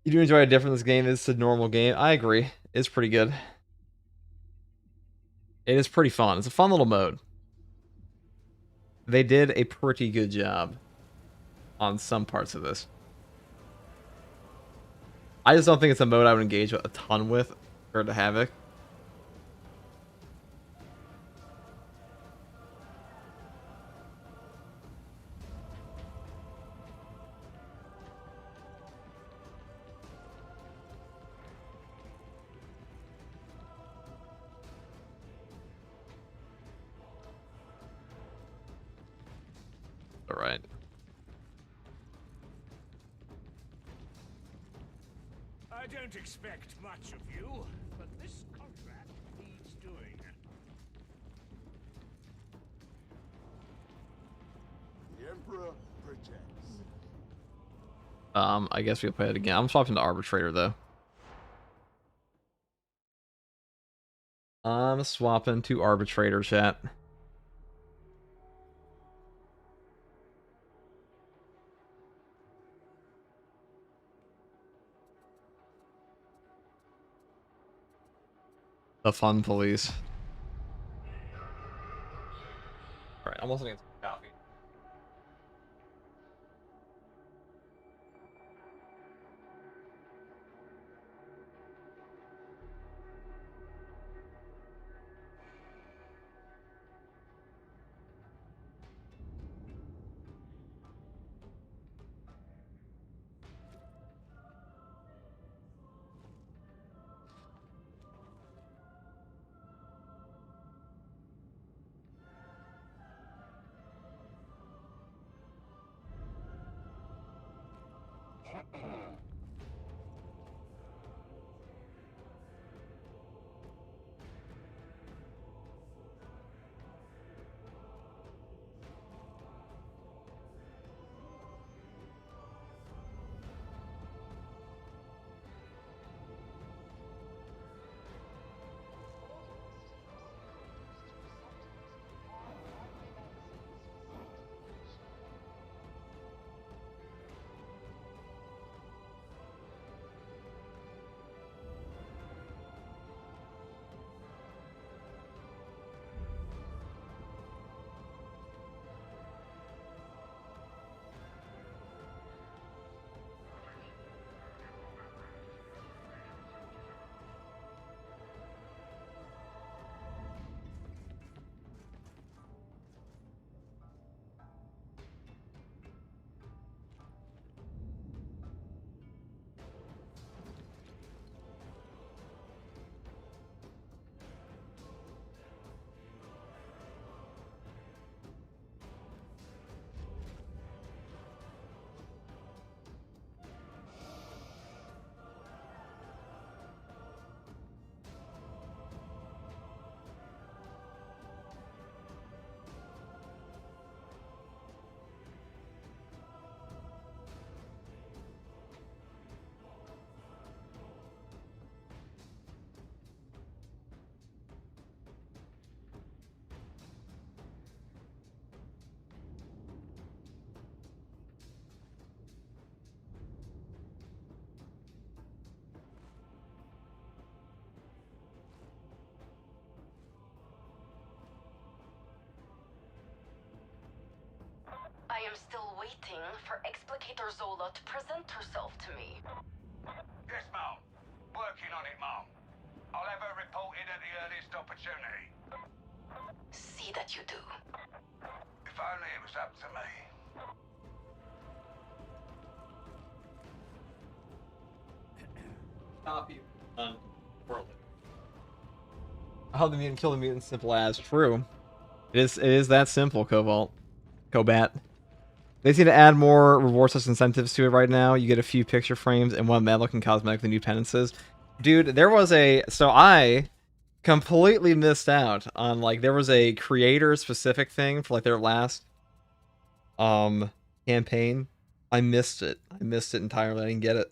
You do enjoy a different this game is a normal game. I agree. It's pretty good. It is pretty fun. It's a fun little mode. They did a pretty good job on some parts of this. I just don't think it's a mode I would engage a ton with compared to Havoc. All right. I don't expect much of you, but this contract needs doing. The Emperor projects. I guess we'll play it again. I'm swapping to Arbitrator though. I'm swapping to arbitrator, chat. The fun police. Alright, I'm also gonna get some coffee. I am still waiting for Explicator Zola to present herself to me. Yes, Mom. Working on it, Mom. I'll have her reported at the earliest opportunity. See that you do. If only it was up to me. Copy. How the mutant kill the mutant, simple as. True. It is that simple, Cobat. They seem to add more reward slash incentives to it right now. You get a few picture frames and one mad looking cosmetic, the new penances. Dude, there was so I completely missed out on, like, there was a creator specific thing for like their last campaign. I missed it. I missed it entirely. I didn't get it.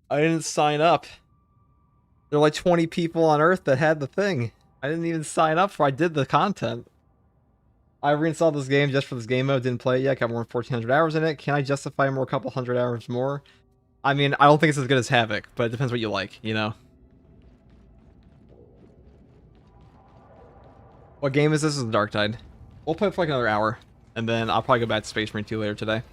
I didn't sign up. There were like 20 people on Earth that had the thing. I didn't even sign up for. I did the content. I reinstalled this game just for this game mode. Didn't play it yet. Got more than 1,400 hours in it. Can I justify more, a couple hundred hours more? I mean, I don't think it's as good as Havoc, but it depends what you like, you know? What game is this? This is Dark Tide. We'll play it for like another hour, and then I'll probably go back to Space Marine 2 later today.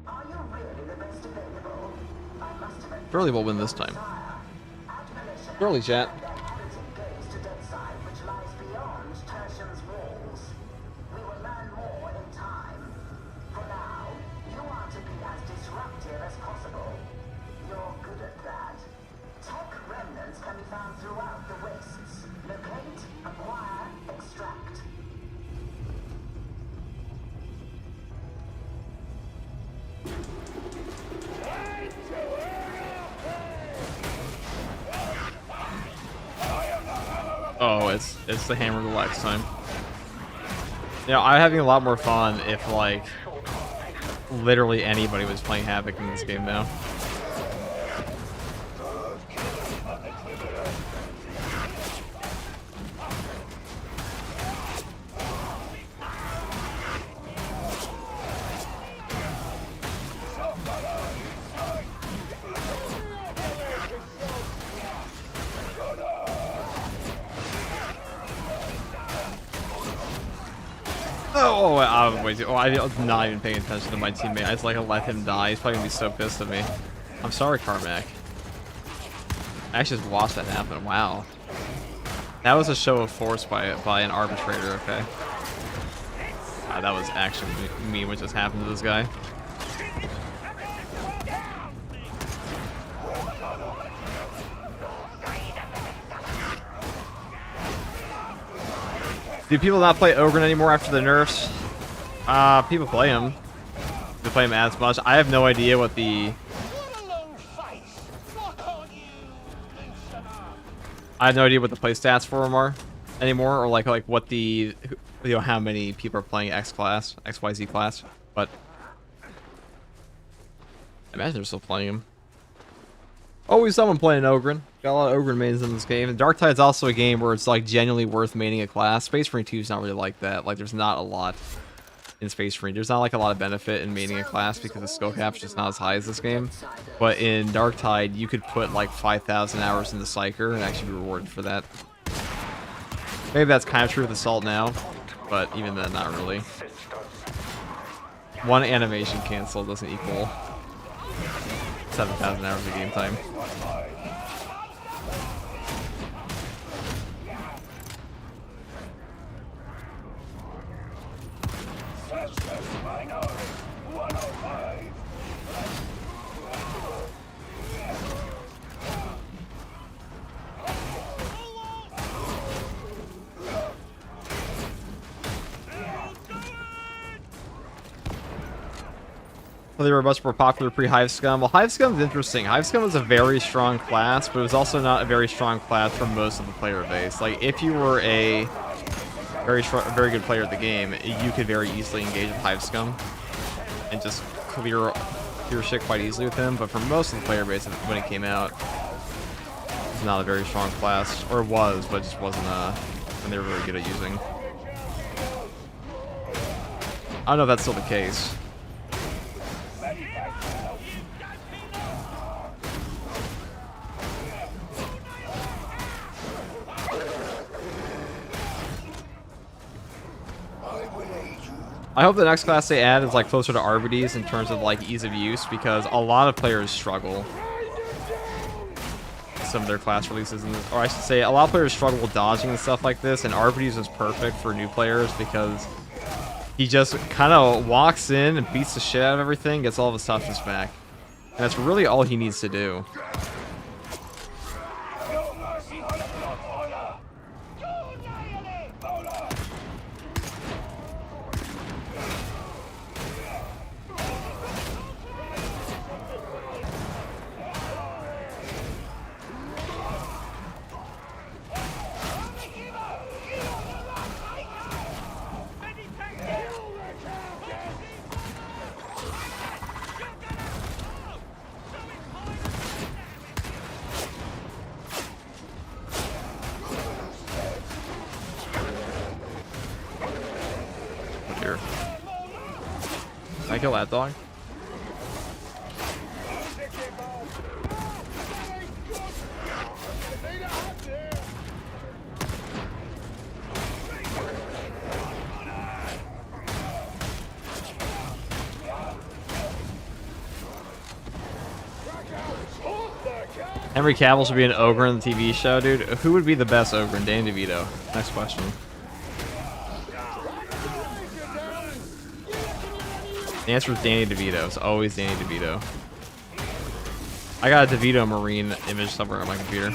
Are you really the best available? I must have Surely we'll win this time. Surely, chat. to Deadside, which lies beyond Tertian's walls. We will learn more in time. For now, you are to be as disruptive as possible. You're good at that. Tech remnants can be found throughout the wastes. Locate, acquire, extract. Oh, it's the hammer of the last time. You know, I'm having a lot more fun if, like, literally anybody was playing Havoc in this game now. Oh, I was not even paying attention to my teammate. I just like let him die. He's probably gonna be so pissed at me. I'm sorry, Carmack. I actually just watched that happen. Wow. That was a show of force by an arbitrator, okay? Wow, that was actually me what just happened to this guy. Do people not play Ogren anymore after the nerfs? People play him. They play him as much. I have no idea what the... I have no idea what the play stats for him are anymore, or like what the, you know, how many people are playing XYZ class. But I imagine they're still playing him. Always someone playing Ogren. Got a lot of Ogren mains in this game. And Darktide's also a game where it's like genuinely worth maining a class. Space Marine 2 is not really like that. Like there's not a lot in Space Marine. There's not like a lot of benefit in maining a class because the skill cap's just not as high as this game. But in Darktide, you could put like 5,000 hours into Psyker and actually be rewarded for that. Maybe that's kind of true with Assault now, but even then, not really. One animation cancel doesn't equal 7,000 hours of game time. Well, they were much more popular pre-Hive Scum. Well, Hive Scum is interesting. Hive Scum was a very strong class, but it was also not a very strong class for most of the player base. Like, if you were a very good player at the game, you could very easily engage with Hive Scum and just clear shit quite easily with him. But for most of the player base, when it came out, it was not a very strong class, or it was, but it just wasn't and they were very good at using. I don't know if that's still the case. I hope the next class they add is like closer to RBDs in terms of like ease of use, because a lot of players struggle with some of their class releases, or I should say a lot of players struggle with dodging and stuff like this, and RBDs is perfect for new players because he just kind of walks in and beats the shit out of everything, gets all of his toughness back, and that's really all he needs to do. Can I kill that dog? Henry Cavill should be an ogre in the TV show, dude. Who would be the best ogre? Danny DeVito. Next question. The answer is Danny DeVito. It's always Danny DeVito. I got a DeVito Marine image somewhere on my computer.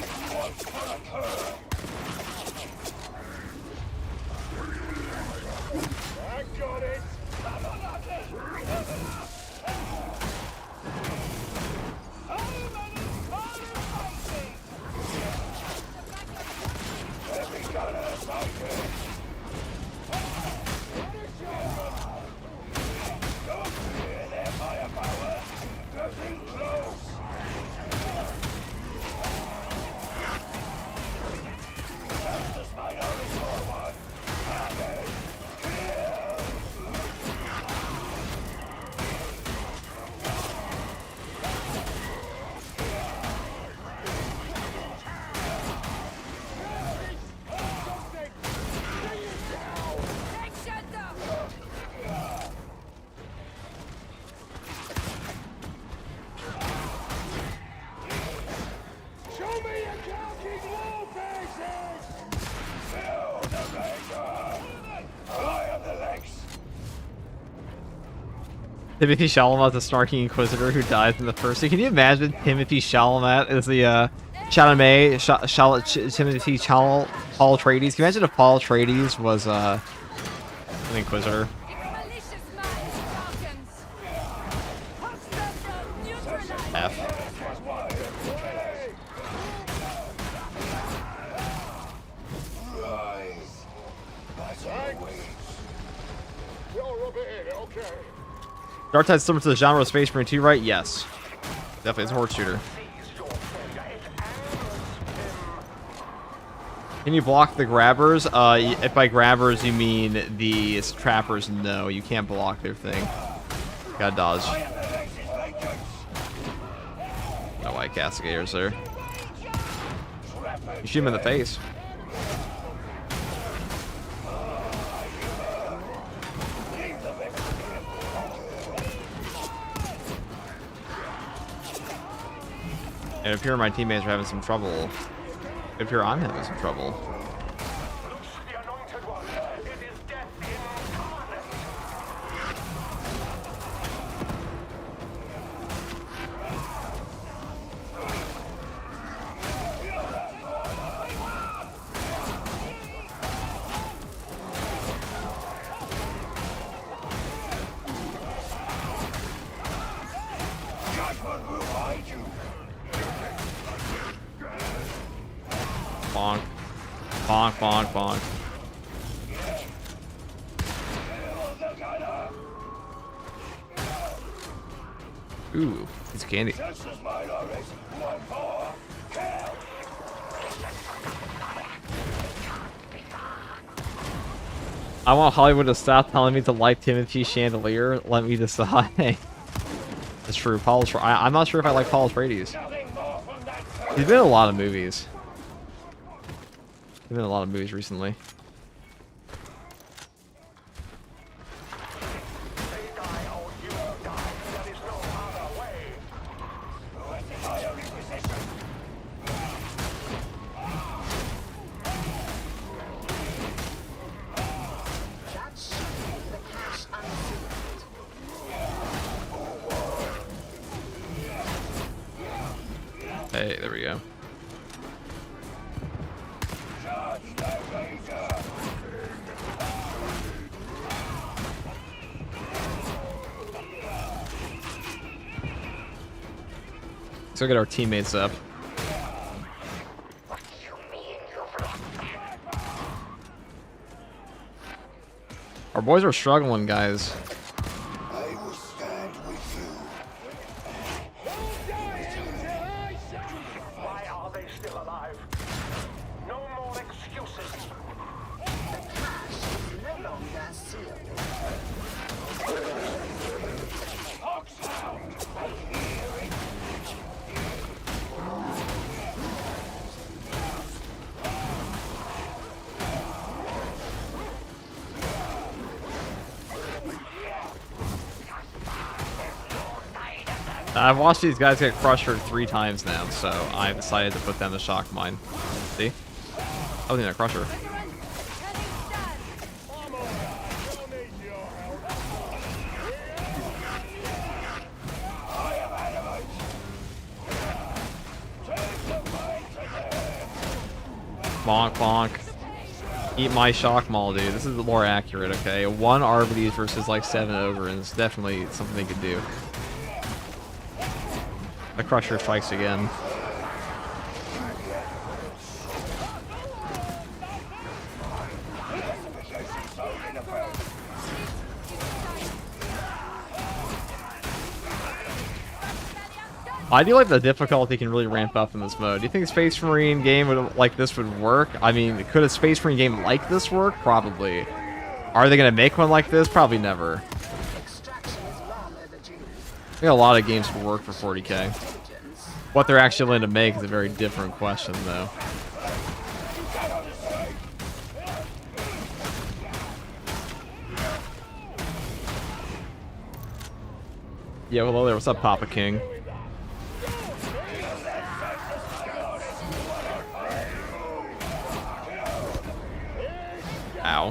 Timothy Chalamet, the snarky inquisitor who dies in the first. Can you imagine Timothy Chalamet as the Timothy Paul Atreides? Can you imagine if Paul Atreides was an inquisitor? F. Dark Tide's similar to the genre of Space Marine 2, right? Yes. Definitely, it's a horde shooter. Can you block the grabbers? If by grabbers you mean the trappers, no. You can't block their thing. Gotta dodge. No white castigators there. You shoot him in the face. And it appears my teammates are having some trouble. It appears I'm having some trouble. Bonk. Bonk, bonk, bonk. Ooh, it's candy. I want Hollywood to stop telling me to like Timothy Chandelier. Let me decide. That's true. I'm not sure if I like Paul Atreides. He's been in a lot of movies. He's been in a lot of movies recently. Hey, there we go. Let's go get our teammates up. Our boys are struggling, guys. I've watched these guys get crushed 3 times now, so I decided to put them to shock mine. See? I was in a crusher. Bonk, bonk. Eat my shock maul, dude. This is more accurate, okay? 1 Arbides versus like 7 Ogre, and it's definitely something they could do. The crusher strikes again. I do like the difficulty can really ramp up in this mode. Do you think a Space Marine game like this would work? I mean, could a Space Marine game like this work? Probably. Are they going to make one like this? Probably never. I think a lot of games will work for 40k. What they're actually willing to make is a very different question, though. Yeah, hello there. What's up, Papa King? Ow.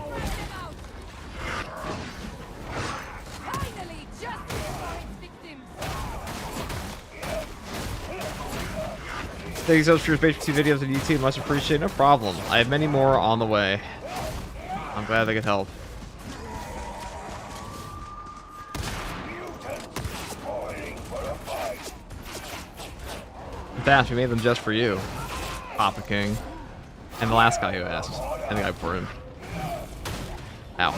Finally, justice for its victims. Thanks so much for your patience with videos on YouTube. Much appreciated. No problem. I have many more on the way. I'm glad I could help. In fact, we made them just for you, Papa King. And the last guy who asked. And the guy before him. Ow.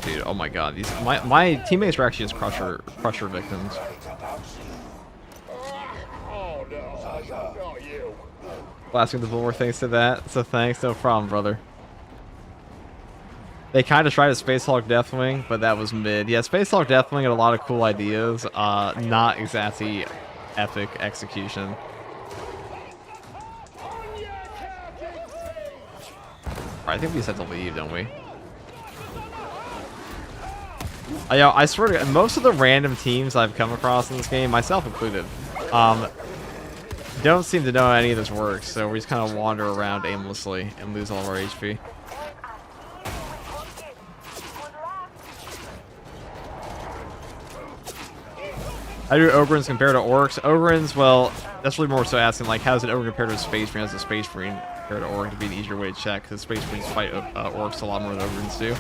Dude, oh my god. These my teammates were actually just crusher victims. Oh no, not you. Blasting the more thanks to that. So thanks, no problem, brother. They kind of tried a Space Hulk Deathwing, but that was mid. Yeah, Space Hulk Deathwing had a lot of cool ideas. Not exactly epic execution. I think we just have to leave, don't we? I swear to God, most of the random teams I've come across in this game, myself included, don't seem to know any of this works, so we just kind of wander around aimlessly and lose all of our HP. How do Ogrins compare to Orcs? Ogrins, well, that's really more so asking, like, how does an Ogre compare to a Space Marine? How does a Space Marine compare to Orc? To be an easier way to check, because Space Marines fight Orcs a lot more than Ogrins do.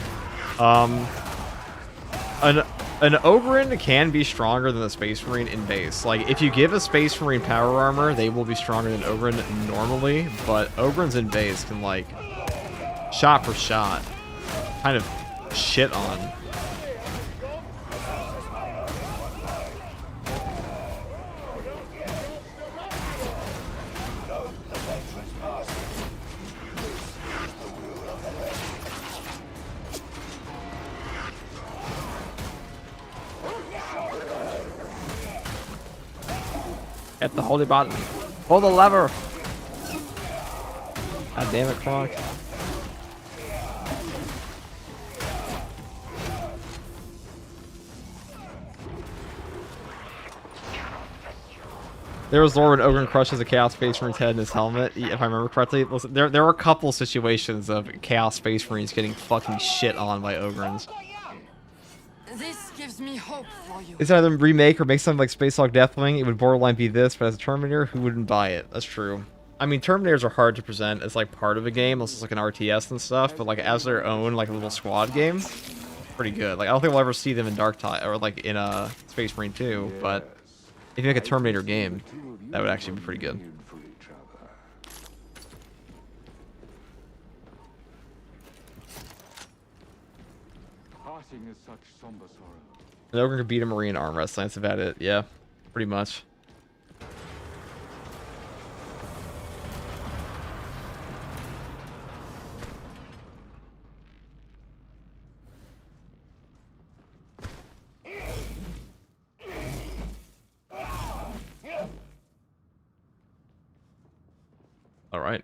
An Ogrin can be stronger than a Space Marine in base. Like, if you give a Space Marine power armor, they will be stronger than Ogrin normally, but Ogrins in base can, like, shot for shot, kind of shit on. Hit the holy button. Pull the lever. God damn it, Kronk. There was lore when Ogren crushes a Chaos Space Marine's head in his helmet, if I remember correctly. Listen, there were a couple situations of Chaos Space Marines getting fucking shit on by Ogrins. This gives me hope for you. It's either remake or make something like Space Hulk Deathwing. It would borderline be this, but as a Terminator, who wouldn't buy it? That's true. I mean, Terminators are hard to present as like part of a game, unless it's like an RTS and stuff, but like as their own like little squad game, pretty good. Like I don't think we'll ever see them in Dark Tide or like in Space Marine 2, but if you make a Terminator game, that would actually be pretty good. An Ogre could beat a Marine arm wrestling, that's about it. Yeah, pretty much. All right.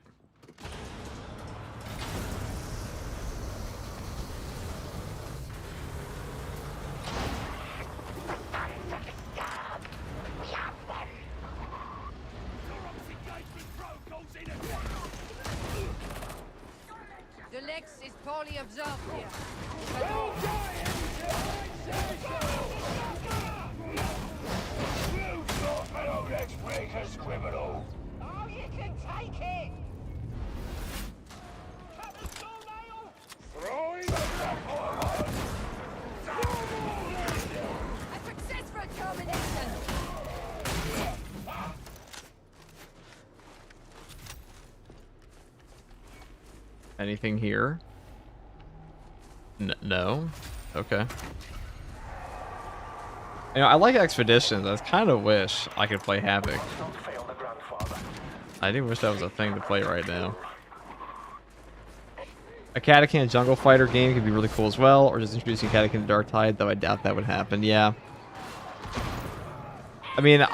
The Lex is poorly observed here. Oh, you can take it! Throwing the forward! A successful termination! Anything here? No? Okay. You know, I like Expeditions. I kind of wish I could play Havoc. I do wish that was a thing to play right now. A Catachan Jungle Fighter game could be really cool as well, or just introducing Catachan to Dark Tide, though I doubt that would happen. Yeah. I mean,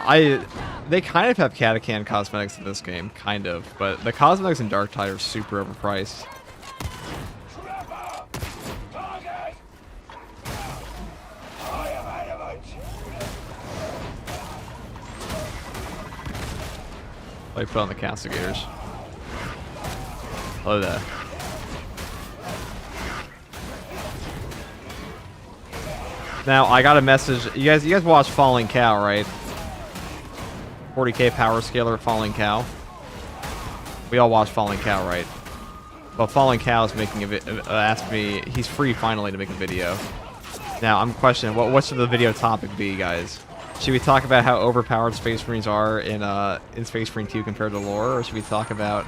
they kind of have Catachan cosmetics in this game, kind of, but the cosmetics in Dark Tide are super overpriced. Like put on the castigators. Hello there. Now I got a message. You guys watch Falling Cow, right? 40k power scaler Falling Cow. We all watch Falling Cow, right? Well, Falling Cow is making asked me. He's free finally to make a video. Now I'm questioning what should the video topic be, guys? Should we talk about how overpowered Space Marines are in Space Marine 2 compared to lore, or should we talk about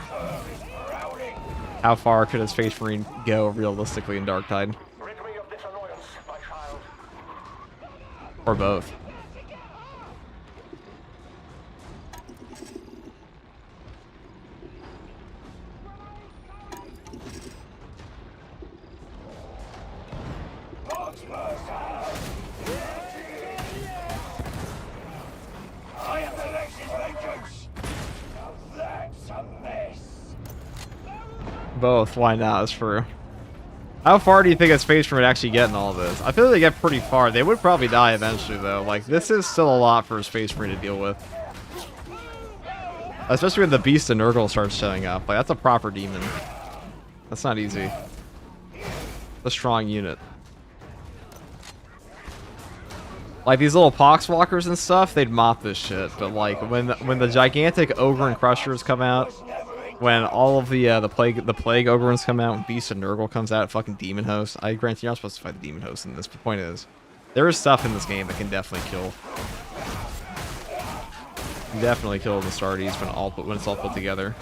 how far could a Space Marine go realistically in Darktide? Or both? I am the Lex's vengeance. Now that's a mess. Both. Why not? It's true. How far do you think a Space Marine would actually get in all this? I feel like they get pretty far. They would probably die eventually, though. Like, this is still a lot for a Space Marine to deal with. Especially when the Beast of Nurgle starts showing up. Like, that's a proper demon. That's not easy. A strong unit. Like, these little poxwalkers and stuff, they'd mop this shit. But, like, when the gigantic Ogre and Crushers come out, when all of the plague Ogrons come out, when Beast of Nurgle comes out, fucking Demon Host. I grant you're not supposed to fight the Demon Host in this, but the point is, there is stuff in this game that can definitely kill. Definitely kill the Astartes when it's all put together.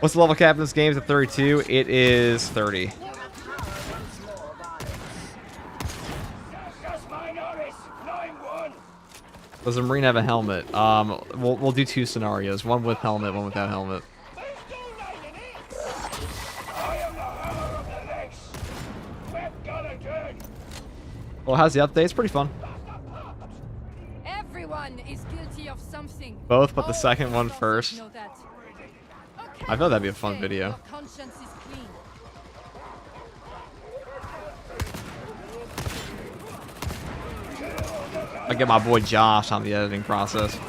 What's the level cap in this game? Is it 32? It is 30. Does the Marine have a helmet? We'll do two scenarios. One with helmet, one without helmet. Well, how's the update? It's pretty fun. Everyone is guilty of something. Both, but the second one first. Know that. Okay. I thought that'd be a fun video. Your conscience is clean. I'll get my boy Josh on the editing process.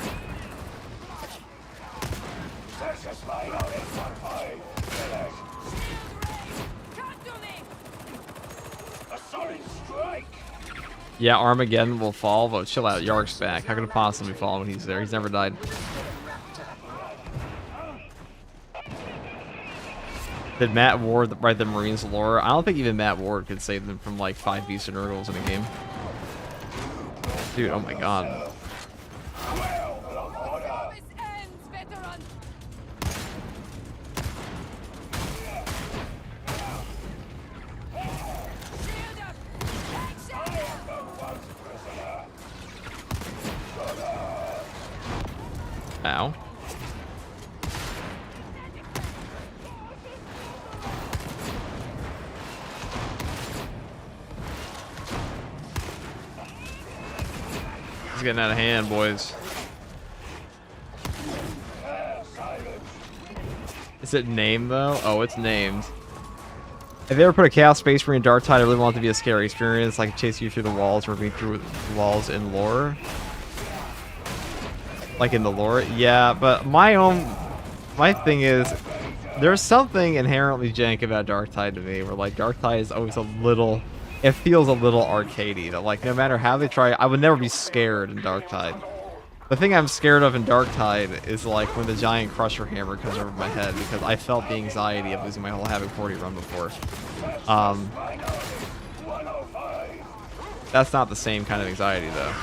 Yeah, Armageddon will fall, but chill out, Yark's back. How could it possibly fall when he's there? He's never died. Did Matt Ward write the Marines lore? I don't think even Matt Ward could save them from like 5 Beast and Nurgles in a game. Dude, oh my god. Ow. It's getting out of hand, boys. Is it named, though? Oh, it's named. Have you ever put a Chaos Space Marine in Darktide? I really want it to be a scary experience, like chasing you through the walls, or moving through the walls in lore. Like in the lore? Yeah, but my thing is, there's something inherently jank about Darktide to me, where like Darktide is always a little, it feels a little arcadey, that like no matter how they try, I would never be scared in Darktide. The thing I'm scared of in Darktide is like when the giant Crusher Hammer comes over my head, because I felt the anxiety of losing my whole Havoc 40 run before. That's not the same kind of anxiety though.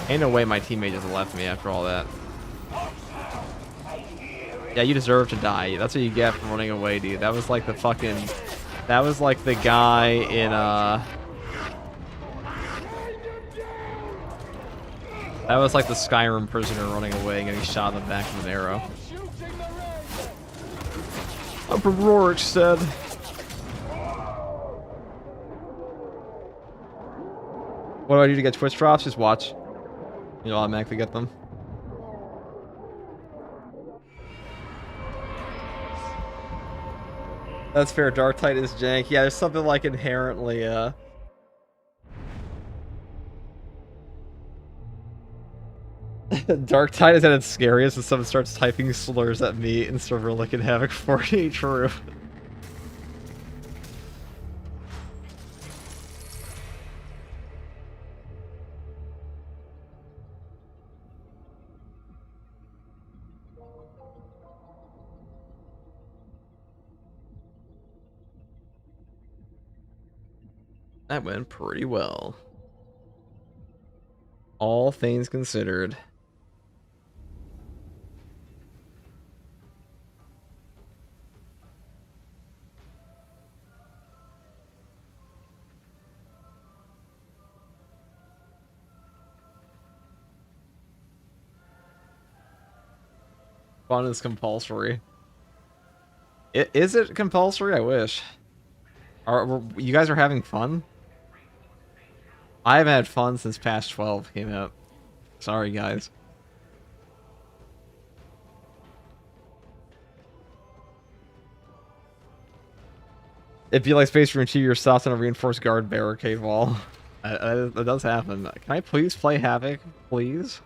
Ain't no way my teammate just left me after all that. Yeah, you deserve to die. That's what you get for running away, dude. That was like the fucking... That was like the guy in, That was like the Skyrim prisoner running away and getting shot in the back with an arrow. Upper Rorik said. What do I do to get Twitch drops? Just watch. You'll automatically get them. That's fair. Darktide is jank. Yeah, there's something like inherently Dark Tide is at its scariest when someone starts typing slurs at me in Cyrillic and Havoc 40. True. That went pretty well. All things considered. Fun is compulsory. Is it compulsory? I wish. You guys are having fun? I haven't had fun since Patch 12 came out. Sorry, guys. It'd be like Space Marine 2, you're stopped on a reinforced guard barricade wall. That does happen. Can I please play Havoc? Please?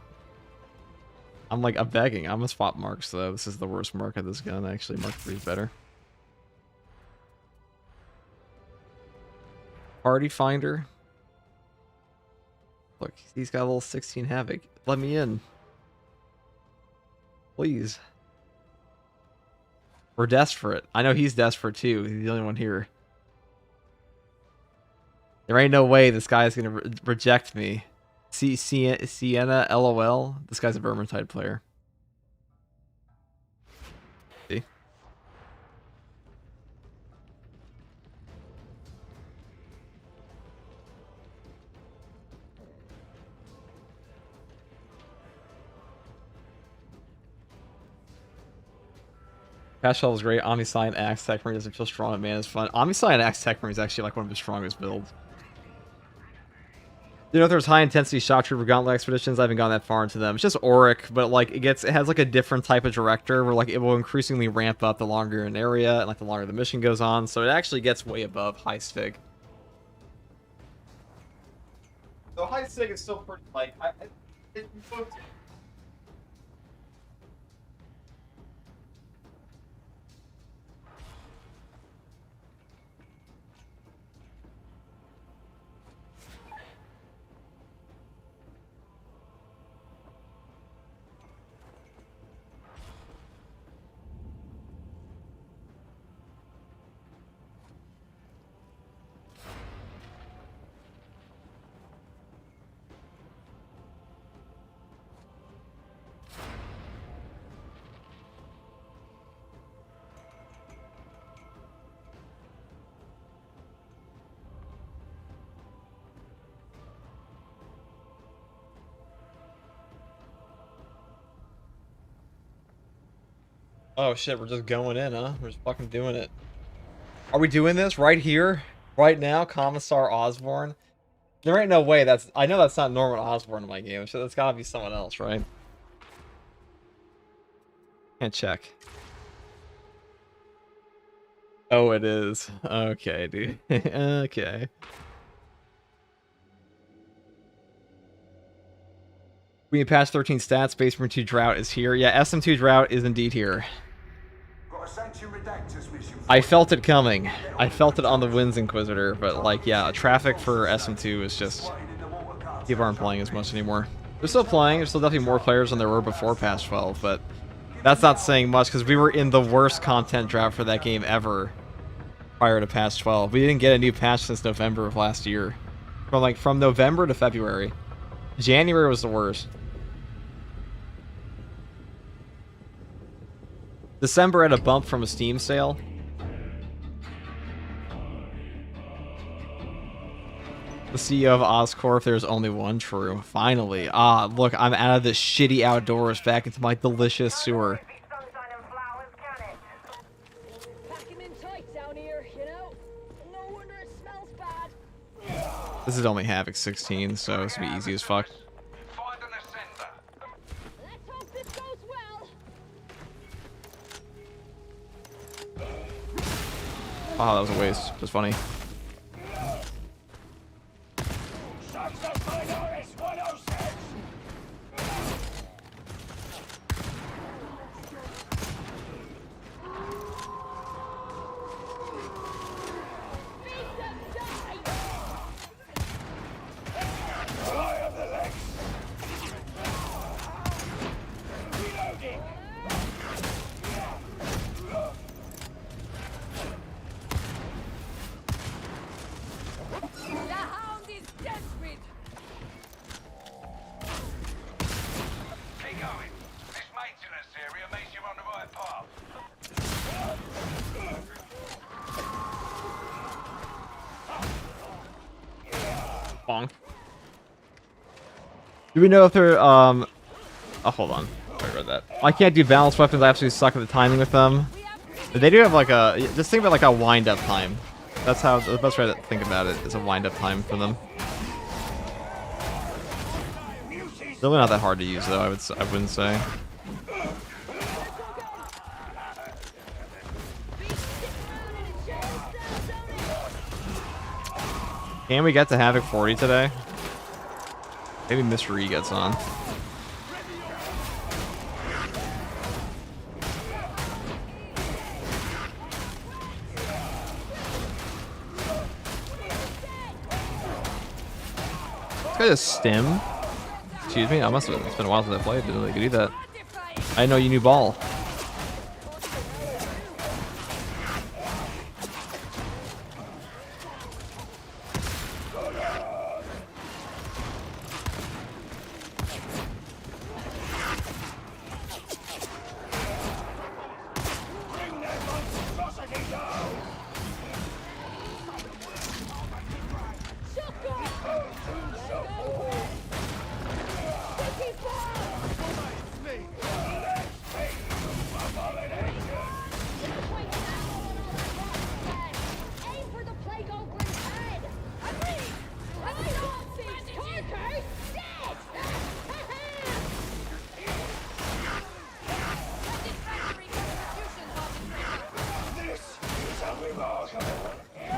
I'm begging. I'm gonna swap marks, though. This is the worst mark of this gun. Actually, Mark 3 is better. Party Finder. Look, he's got a little 16 Havoc. Let me in. Please. We're desperate. I know he's desperate too. He's the only one here. There ain't no way this guy's gonna reject me. Sienna, LOL. This guy's a Vermintide player. See? Patch 12 is great. Omniscient Axe Tech Marine doesn't feel strong, but man, it's fun. Omniscient Axe Tech Marine is actually like one of his strongest builds. You know, if there's high intensity shock trooper gauntlet expeditions, I haven't gone that far into them. It's just Auric, but like it has like a different type of director where like it will increasingly ramp up the longer an area and like the longer the mission goes on. So it actually gets way above high Stig. So high Stig is still pretty like oh shit, we're just going in, huh? We're just fucking doing it. Are we doing this right here? Right now? Commissar Osborne? There ain't no way that's... I know that's not Norman Osborne in my game, so that's gotta be someone else, right? Can't check. Oh, it is. Okay, dude. Okay. We need patch 13 stats. Space Marine 2 Drought is here. Yeah, SM2 Drought is indeed here. I felt it coming. I felt it on the Winds Inquisitor, but like, yeah, traffic for SM2 is just... people aren't playing as much anymore. They're still playing. There's still definitely more players than there were before patch 12, but that's not saying much because we were in the worst content drought for that game ever prior to patch 12. We didn't get a new patch since November of last year. From November to February. January was the worst. December had a bump from a Steam sale. The CEO of Oscorp, there's only one true. Finally. Ah, look, I'm out of this shitty outdoors back into my delicious sewer. This is only Havoc 16, so it's gonna be easy as fuck. Oh, that was a waste. Just funny. Bonk. Do we know if they're oh, hold on. I read that. I can't do balanced weapons. I absolutely suck at the timing with them. They do have like a, just think about like a wind up time. That's how the best way to think about it is a wind up time for them. Really not that hard to use though. I wouldn't say. Can we get to Havoc 40 today? Maybe Mr. E gets on. This guy just stim. Excuse me, I must have. It's been a while since I played. Didn't really do that. I didn't know you knew ball.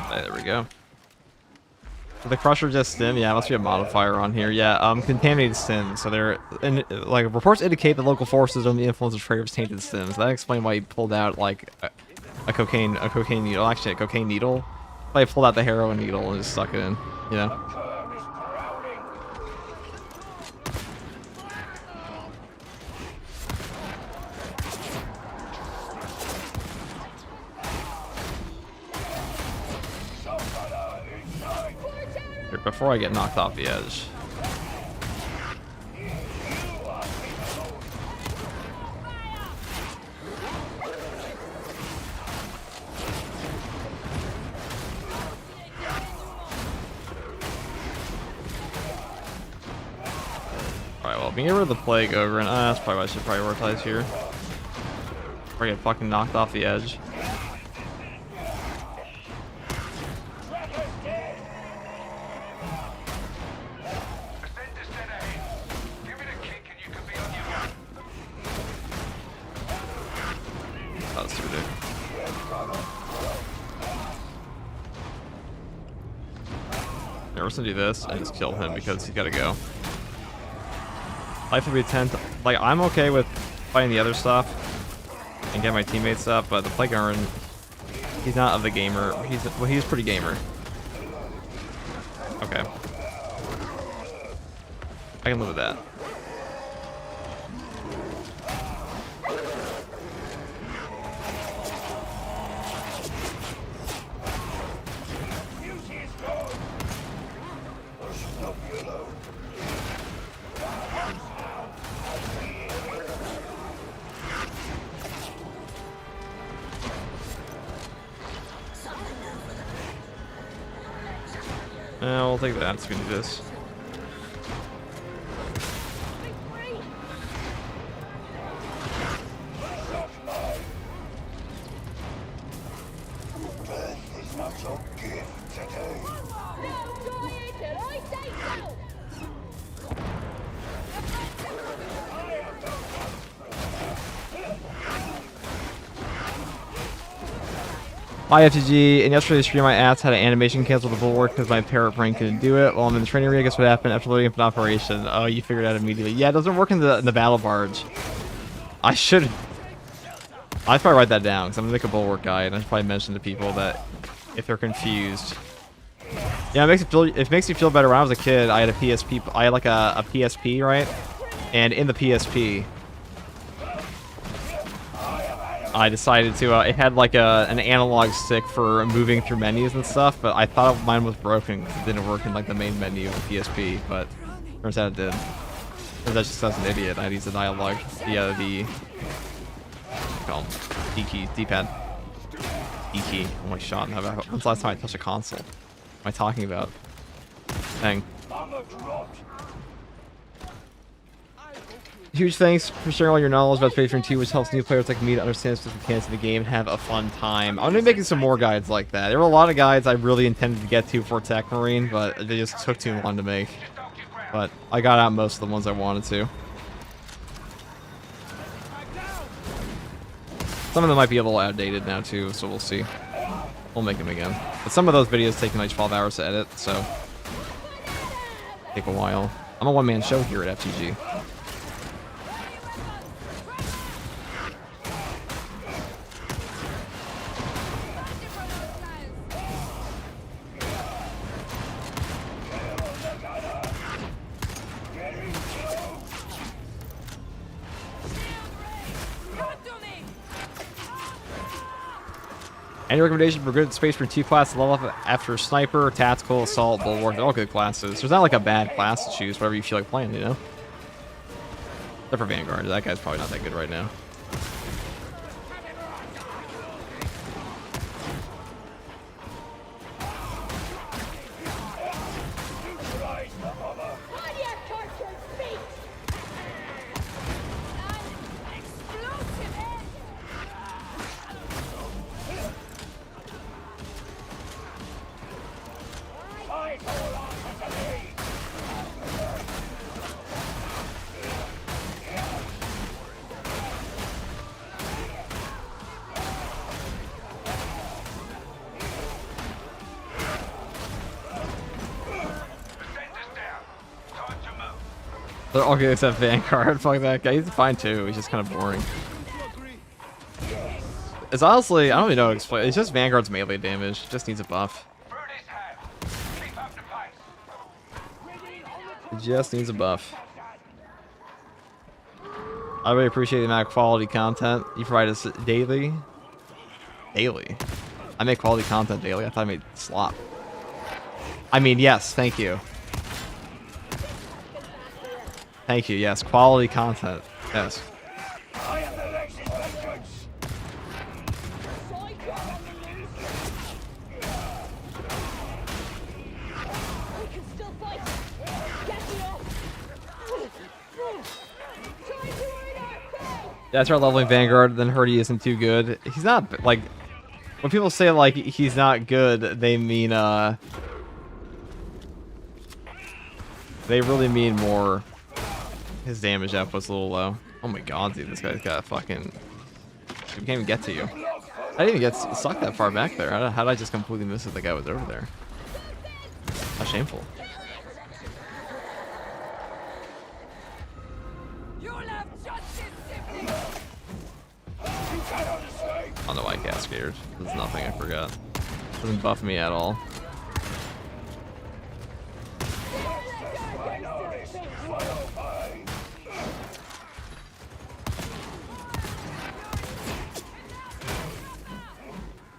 There we go. So the Crusher just stim? Yeah, must be a modifier on here. Yeah, contaminated stims. So they're like reports indicate that local forces are under the influence of Trader's tainted stims. That explains why he pulled out like a cocaine needle. Actually, a cocaine needle. Why he pulled out the heroin needle and just stuck it in. You know. Before I get knocked off the edge. Alright, well, being rid of the plague over, and that's probably what I should prioritize here. Before I get fucking knocked off the edge. We're gonna do this and just kill him because he's gotta go. Life will be 10. Like, I'm okay with fighting the other stuff and get my teammates up, but the Plague Iron, he's not of the gamer. He's pretty gamer. Okay. I can live with that. We'll take that. It's gonna do this. Hi FTG, in yesterday's stream I asked how to animation cancel the bulwark because my parrot brain couldn't do it. While I'm in the training area, guess what happened after loading up an operation? Oh, you figured it out immediately. Yeah, it doesn't work in the battle barge. I'd probably write that down because I'm gonna make a bulwark guide and I'd probably mention to people that if they're confused. Yeah, it makes me feel better. When I was a kid, I had a PSP. I had like a PSP, right? And in the PSP, I decided to, it had like an analog stick for moving through menus and stuff, but I thought mine was broken because it didn't work in like the main menu of the PSP, but turns out it did. Turns out just as an idiot, I'd use the dialogue, the D-key, D-pad. D-key, oh my shot, when's the last time I touched a console? What am I talking about? Dang. Huge thanks for sharing all your knowledge about Space Marine 2, which helps new players like me to understand specific mechanics of the game and have a fun time. I'm going to be making some more guides like that. There were a lot of guides I really intended to get to for Tech Marine, but they just took too long to make. But I got out most of the ones I wanted to. Some of them might be a little outdated now too, so we'll see. We'll make them again. But some of those videos take like 12 hours to edit, so take a while. I'm a one-man show here at FTG. Any recommendation for good Space Marine 2 class to level up after Sniper, Tactical, Assault, Bulwark? They're all good classes. There's not like a bad class to choose, whatever you feel like playing, you know? Except for Vanguard. That guy's probably not that good right now. They're all good except Vanguard. Fuck that guy. He's fine too. He's just kind of boring. It's honestly, I don't even know how to explain. It's just Vanguard's melee damage. It just needs a buff. It just needs a buff. I really appreciate the amount of quality content you provide us daily. Daily? I make quality content daily. I thought I made slop. I mean, yes. Thank you. Thank you, yes. Quality content. Yes. Yeah, I start leveling Vanguard, then heard he isn't too good. He's not, like... When people say, like, he's not good, they mean, they really mean more... His damage output's a little low. Oh my god, dude, this guy's got a fucking... He can't even get to you. I didn't even get sucked that far back there. How did I just completely miss that the guy was over there? How shameful. Oh no, I got scared. There's nothing I forgot. Doesn't buff me at all.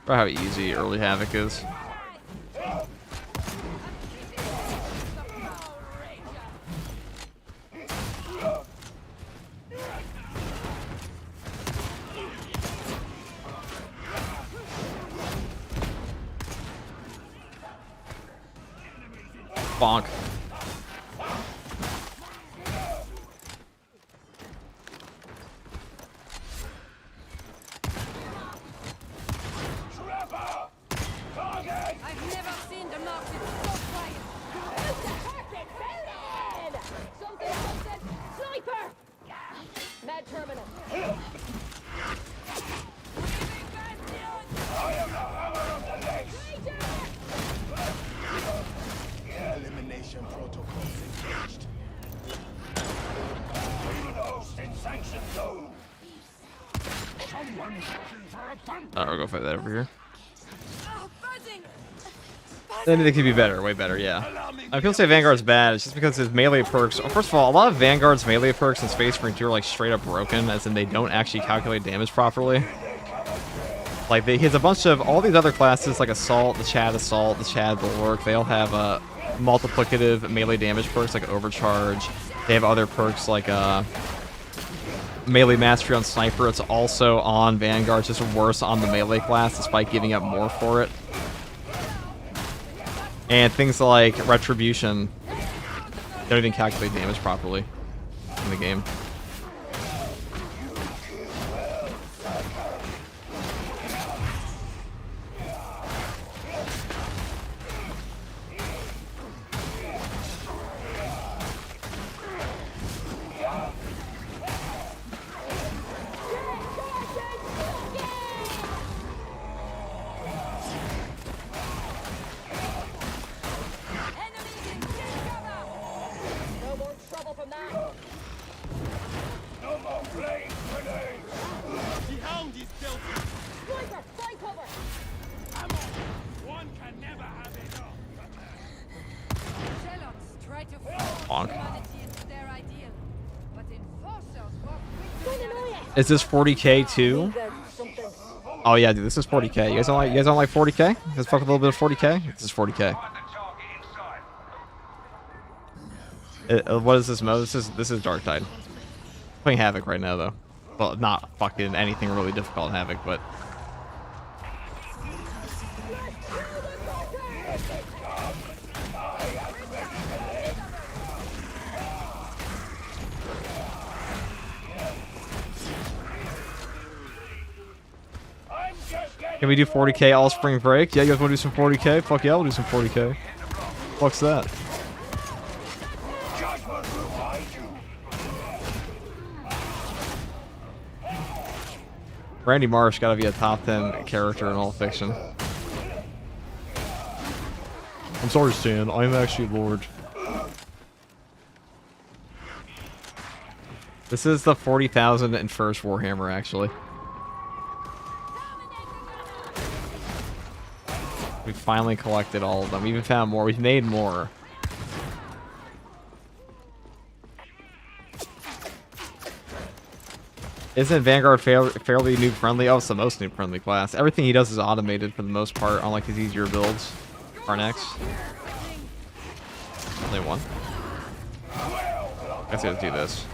For how easy early Havoc is. Bonk. Alright, we'll go fight that over here. Then they could be better, way better, yeah. People say Vanguard's bad, it's just because his melee perks... Well, first of all, a lot of Vanguard's melee perks in Space Marine 2 are like straight up broken, as in they don't actually calculate damage properly. Like, he has a bunch of... All these other classes, like Assault, the Chad Bulwark, they all have multiplicative melee damage perks like Overcharge. They have other perks like Melee Mastery on Sniper. It's also on Vanguard, it's just worse on the melee class despite giving up more for it. And things like Retribution They don't even calculate damage properly in the game. Is this 40k too? Oh yeah, dude, this is 40k. You guys don't like 40k? Let's fuck a little bit of 40k. This is 40k. What is this mode? This is Dark Tide. Playing Havoc right now though. Well, not fucking anything really difficult in Havoc, but. Can we do 40k all spring break? Yeah, you guys want to do some 40k? Fuck yeah, we'll do some 40k. Fuck's that? Randy Marsh gotta be a top 10 character in all fiction. I'm sorry, Stan. I'm actually Lord. This is the 40,000 and first Warhammer, actually. We finally collected all of them. We even found more. We've made more. Isn't Vanguard fairly noob friendly? Oh, it's the most noob friendly class. Everything he does is automated for the most part, unlike his easier builds. Carnex. Only one. I guess I gotta do this.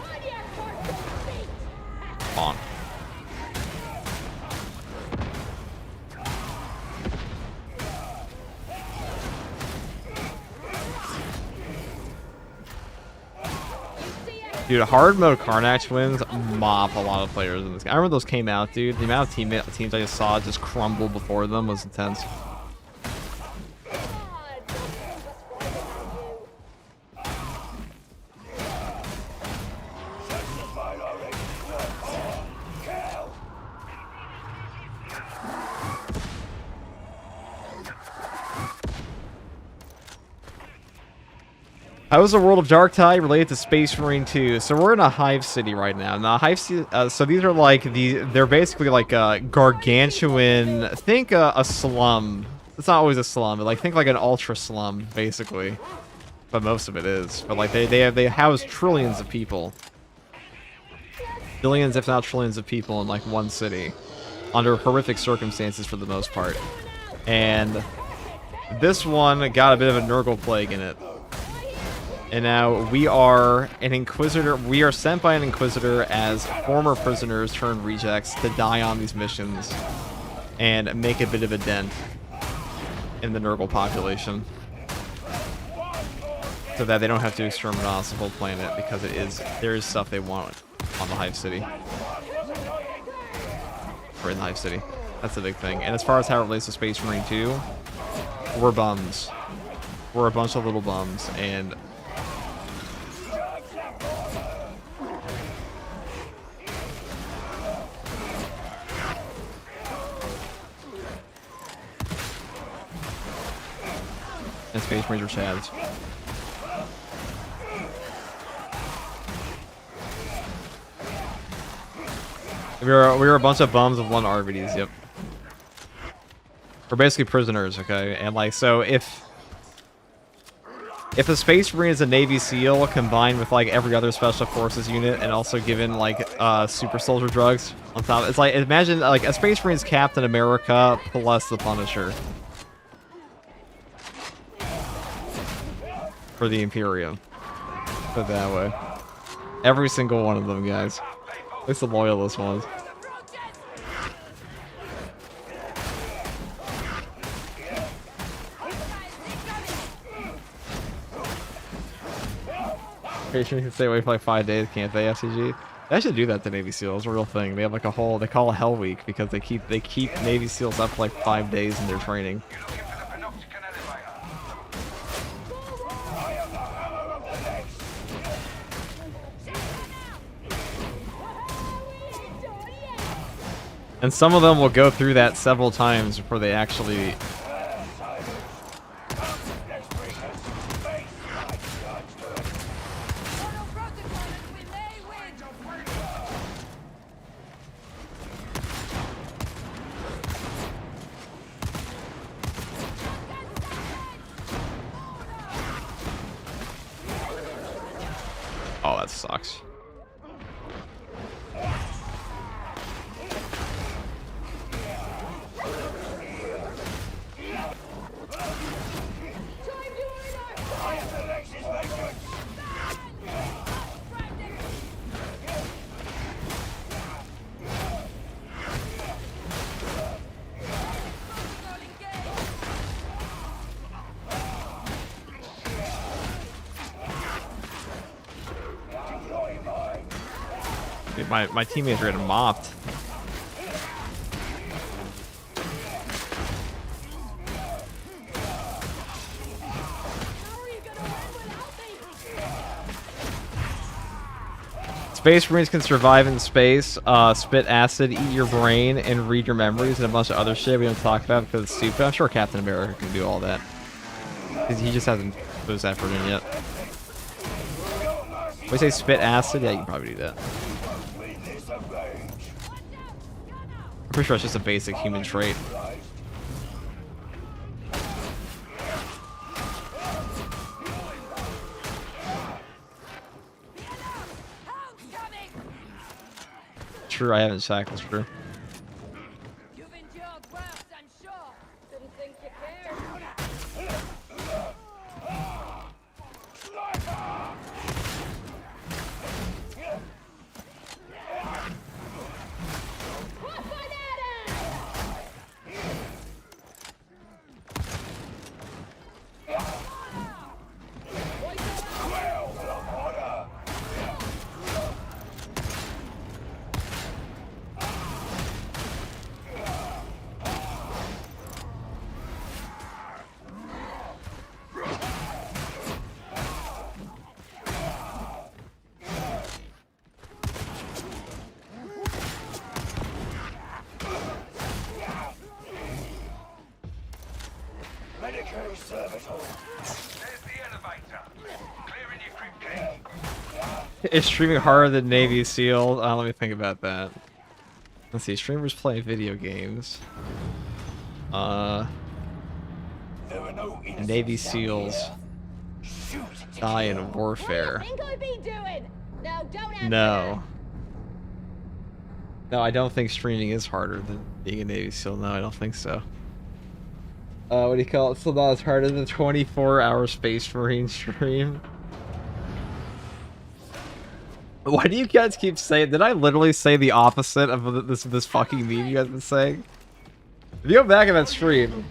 On. Dude, hard mode Carnax wins mop a lot of players in this game. I remember those came out, dude. The amount of teams I just saw just crumble before them was intense. How is the world of Dark Tide related to Space Marine 2? So we're in a Hive city right now. Now Hive city, so these are like they're basically like a gargantuan. Think a slum. It's not always a slum, but like think like an ultra slum basically. But most of it is. But like they house trillions of people, billions if not trillions of people in like one city, under horrific circumstances for the most part. And this one got a bit of a Nurgle plague in it. And now we are an Inquisitor. We are sent by an Inquisitor as former prisoners turned rejects to die on these missions and make a bit of a dent in the Nurgle population, so that they don't have to exterminate on the whole planet, because there is stuff they want on the Hive City. Or in the Hive City. That's the big thing. And as far as how it relates to Space Marine 2, we're bums. We're a bunch of little bums, and Space Marines are Chads. We were a bunch of bums with one RVDs, yep. We're basically prisoners, okay? And like, so if a Space Marine is a Navy SEAL combined with like every other Special Forces unit and also given like super soldier drugs on top, it's like, imagine like a Space Marine's Captain America plus the Punisher. For the Imperium. Put it that way. Every single one of them, guys. At least the loyalist ones. Patient can stay away for like 5 days, can't they, SCG? They should do that to Navy SEALs. It's a real thing. They have like a whole, they call it Hell Week because they keep Navy SEALs up for like 5 days in their training. And some of them will go through that several times before they actually... Oh, that sucks. Dude, my teammates are getting mopped. Space Marines can survive in space, spit acid, eat your brain, and read your memories, and a bunch of other shit we don't talk about because it's stupid. I'm sure Captain America can do all that. He just hasn't put his effort in yet. When we say spit acid, yeah, you can probably do that. I'm pretty sure it's just a basic human trait. True, I haven't checked, that's true. You've endured worse, I'm sure. Didn't think you cared. Is streaming harder than Navy SEAL? Let me think about that. Let's see, streamers play video games. Navy SEALs die in warfare. No. No, I don't think streaming is harder than being a Navy SEAL. No, I don't think so. What do you call it? Still not as hard as a 24-hour Space Marine stream. Why do you guys keep saying? Did I literally say the opposite of this fucking meme you guys been saying? If you go back in that stream,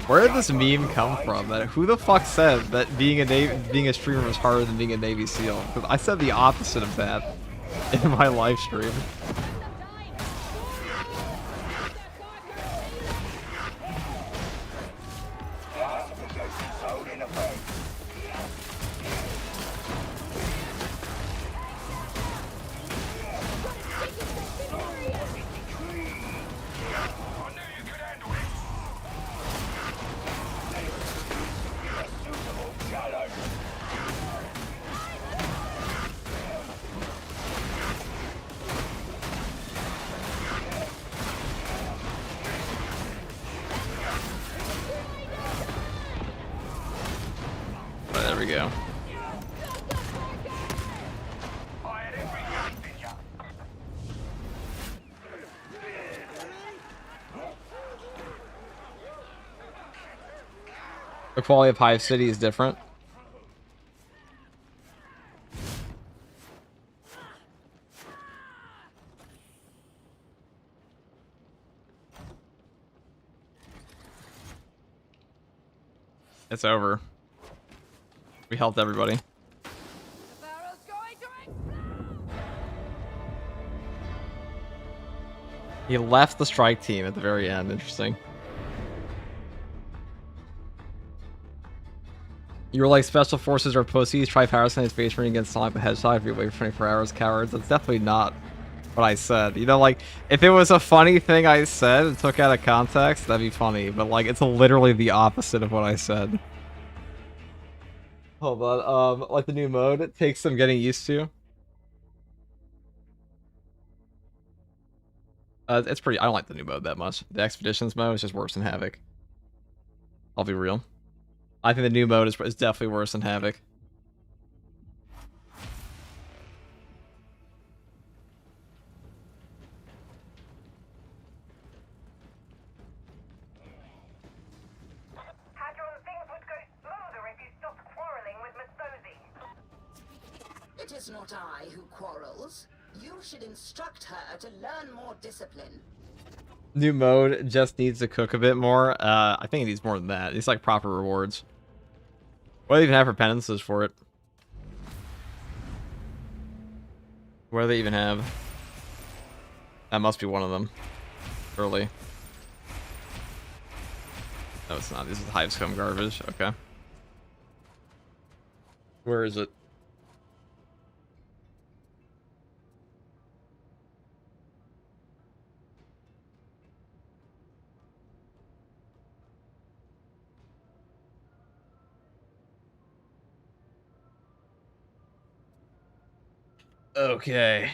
where did this meme come from? That who the fuck said that being a streamer was harder than being a Navy SEAL? Because I said the opposite of that in my live stream. There we go. The quality of Hive City is different. It's over. We helped everybody. The barrel's going to explode! He left the strike team at the very end. Interesting. You were like, special forces are pussies. Try Parasite Space Marine against Sonic the Hedgehog if you wait for 24 hours, cowards. That's definitely not what I said. You know, like, if it was a funny thing I said and took out of context, that'd be funny. But, like, it's literally the opposite of what I said. Hold on. Like the new mode, it takes some getting used to. It's pretty... I don't like the new mode that much. The Expeditions mode is just worse than Havoc. I'll be real. I think the new mode is definitely worse than Havoc. Hadron, things would go smoother if you stopped quarreling with Miss Bosie. It is not I who quarrels. You should instruct her to learn more discipline. New mode just needs to cook a bit more. I think it needs more than that. It's like proper rewards. What do they even have for penances for it? What do they even have? That must be one of them. Early. No, it's not. This is Hive scum garbage. Okay. Where is it? Okay.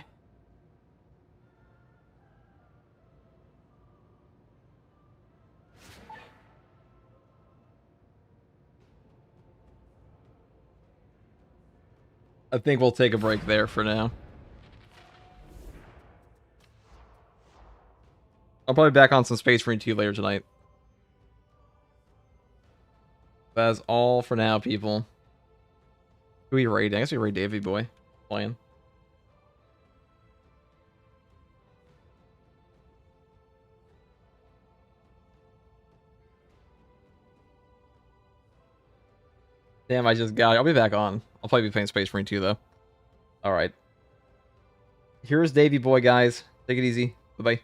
I think we'll take a break there for now. I'll probably be back on some Space Marine 2 later tonight. That's all for now, people. Who we raid? I guess we raid Davey Boy. Playing. Damn, I just got it. I'll be back on. I'll probably be playing Space Marine 2, though. Alright. Here's Davey Boy, guys. Take it easy. Bye-bye.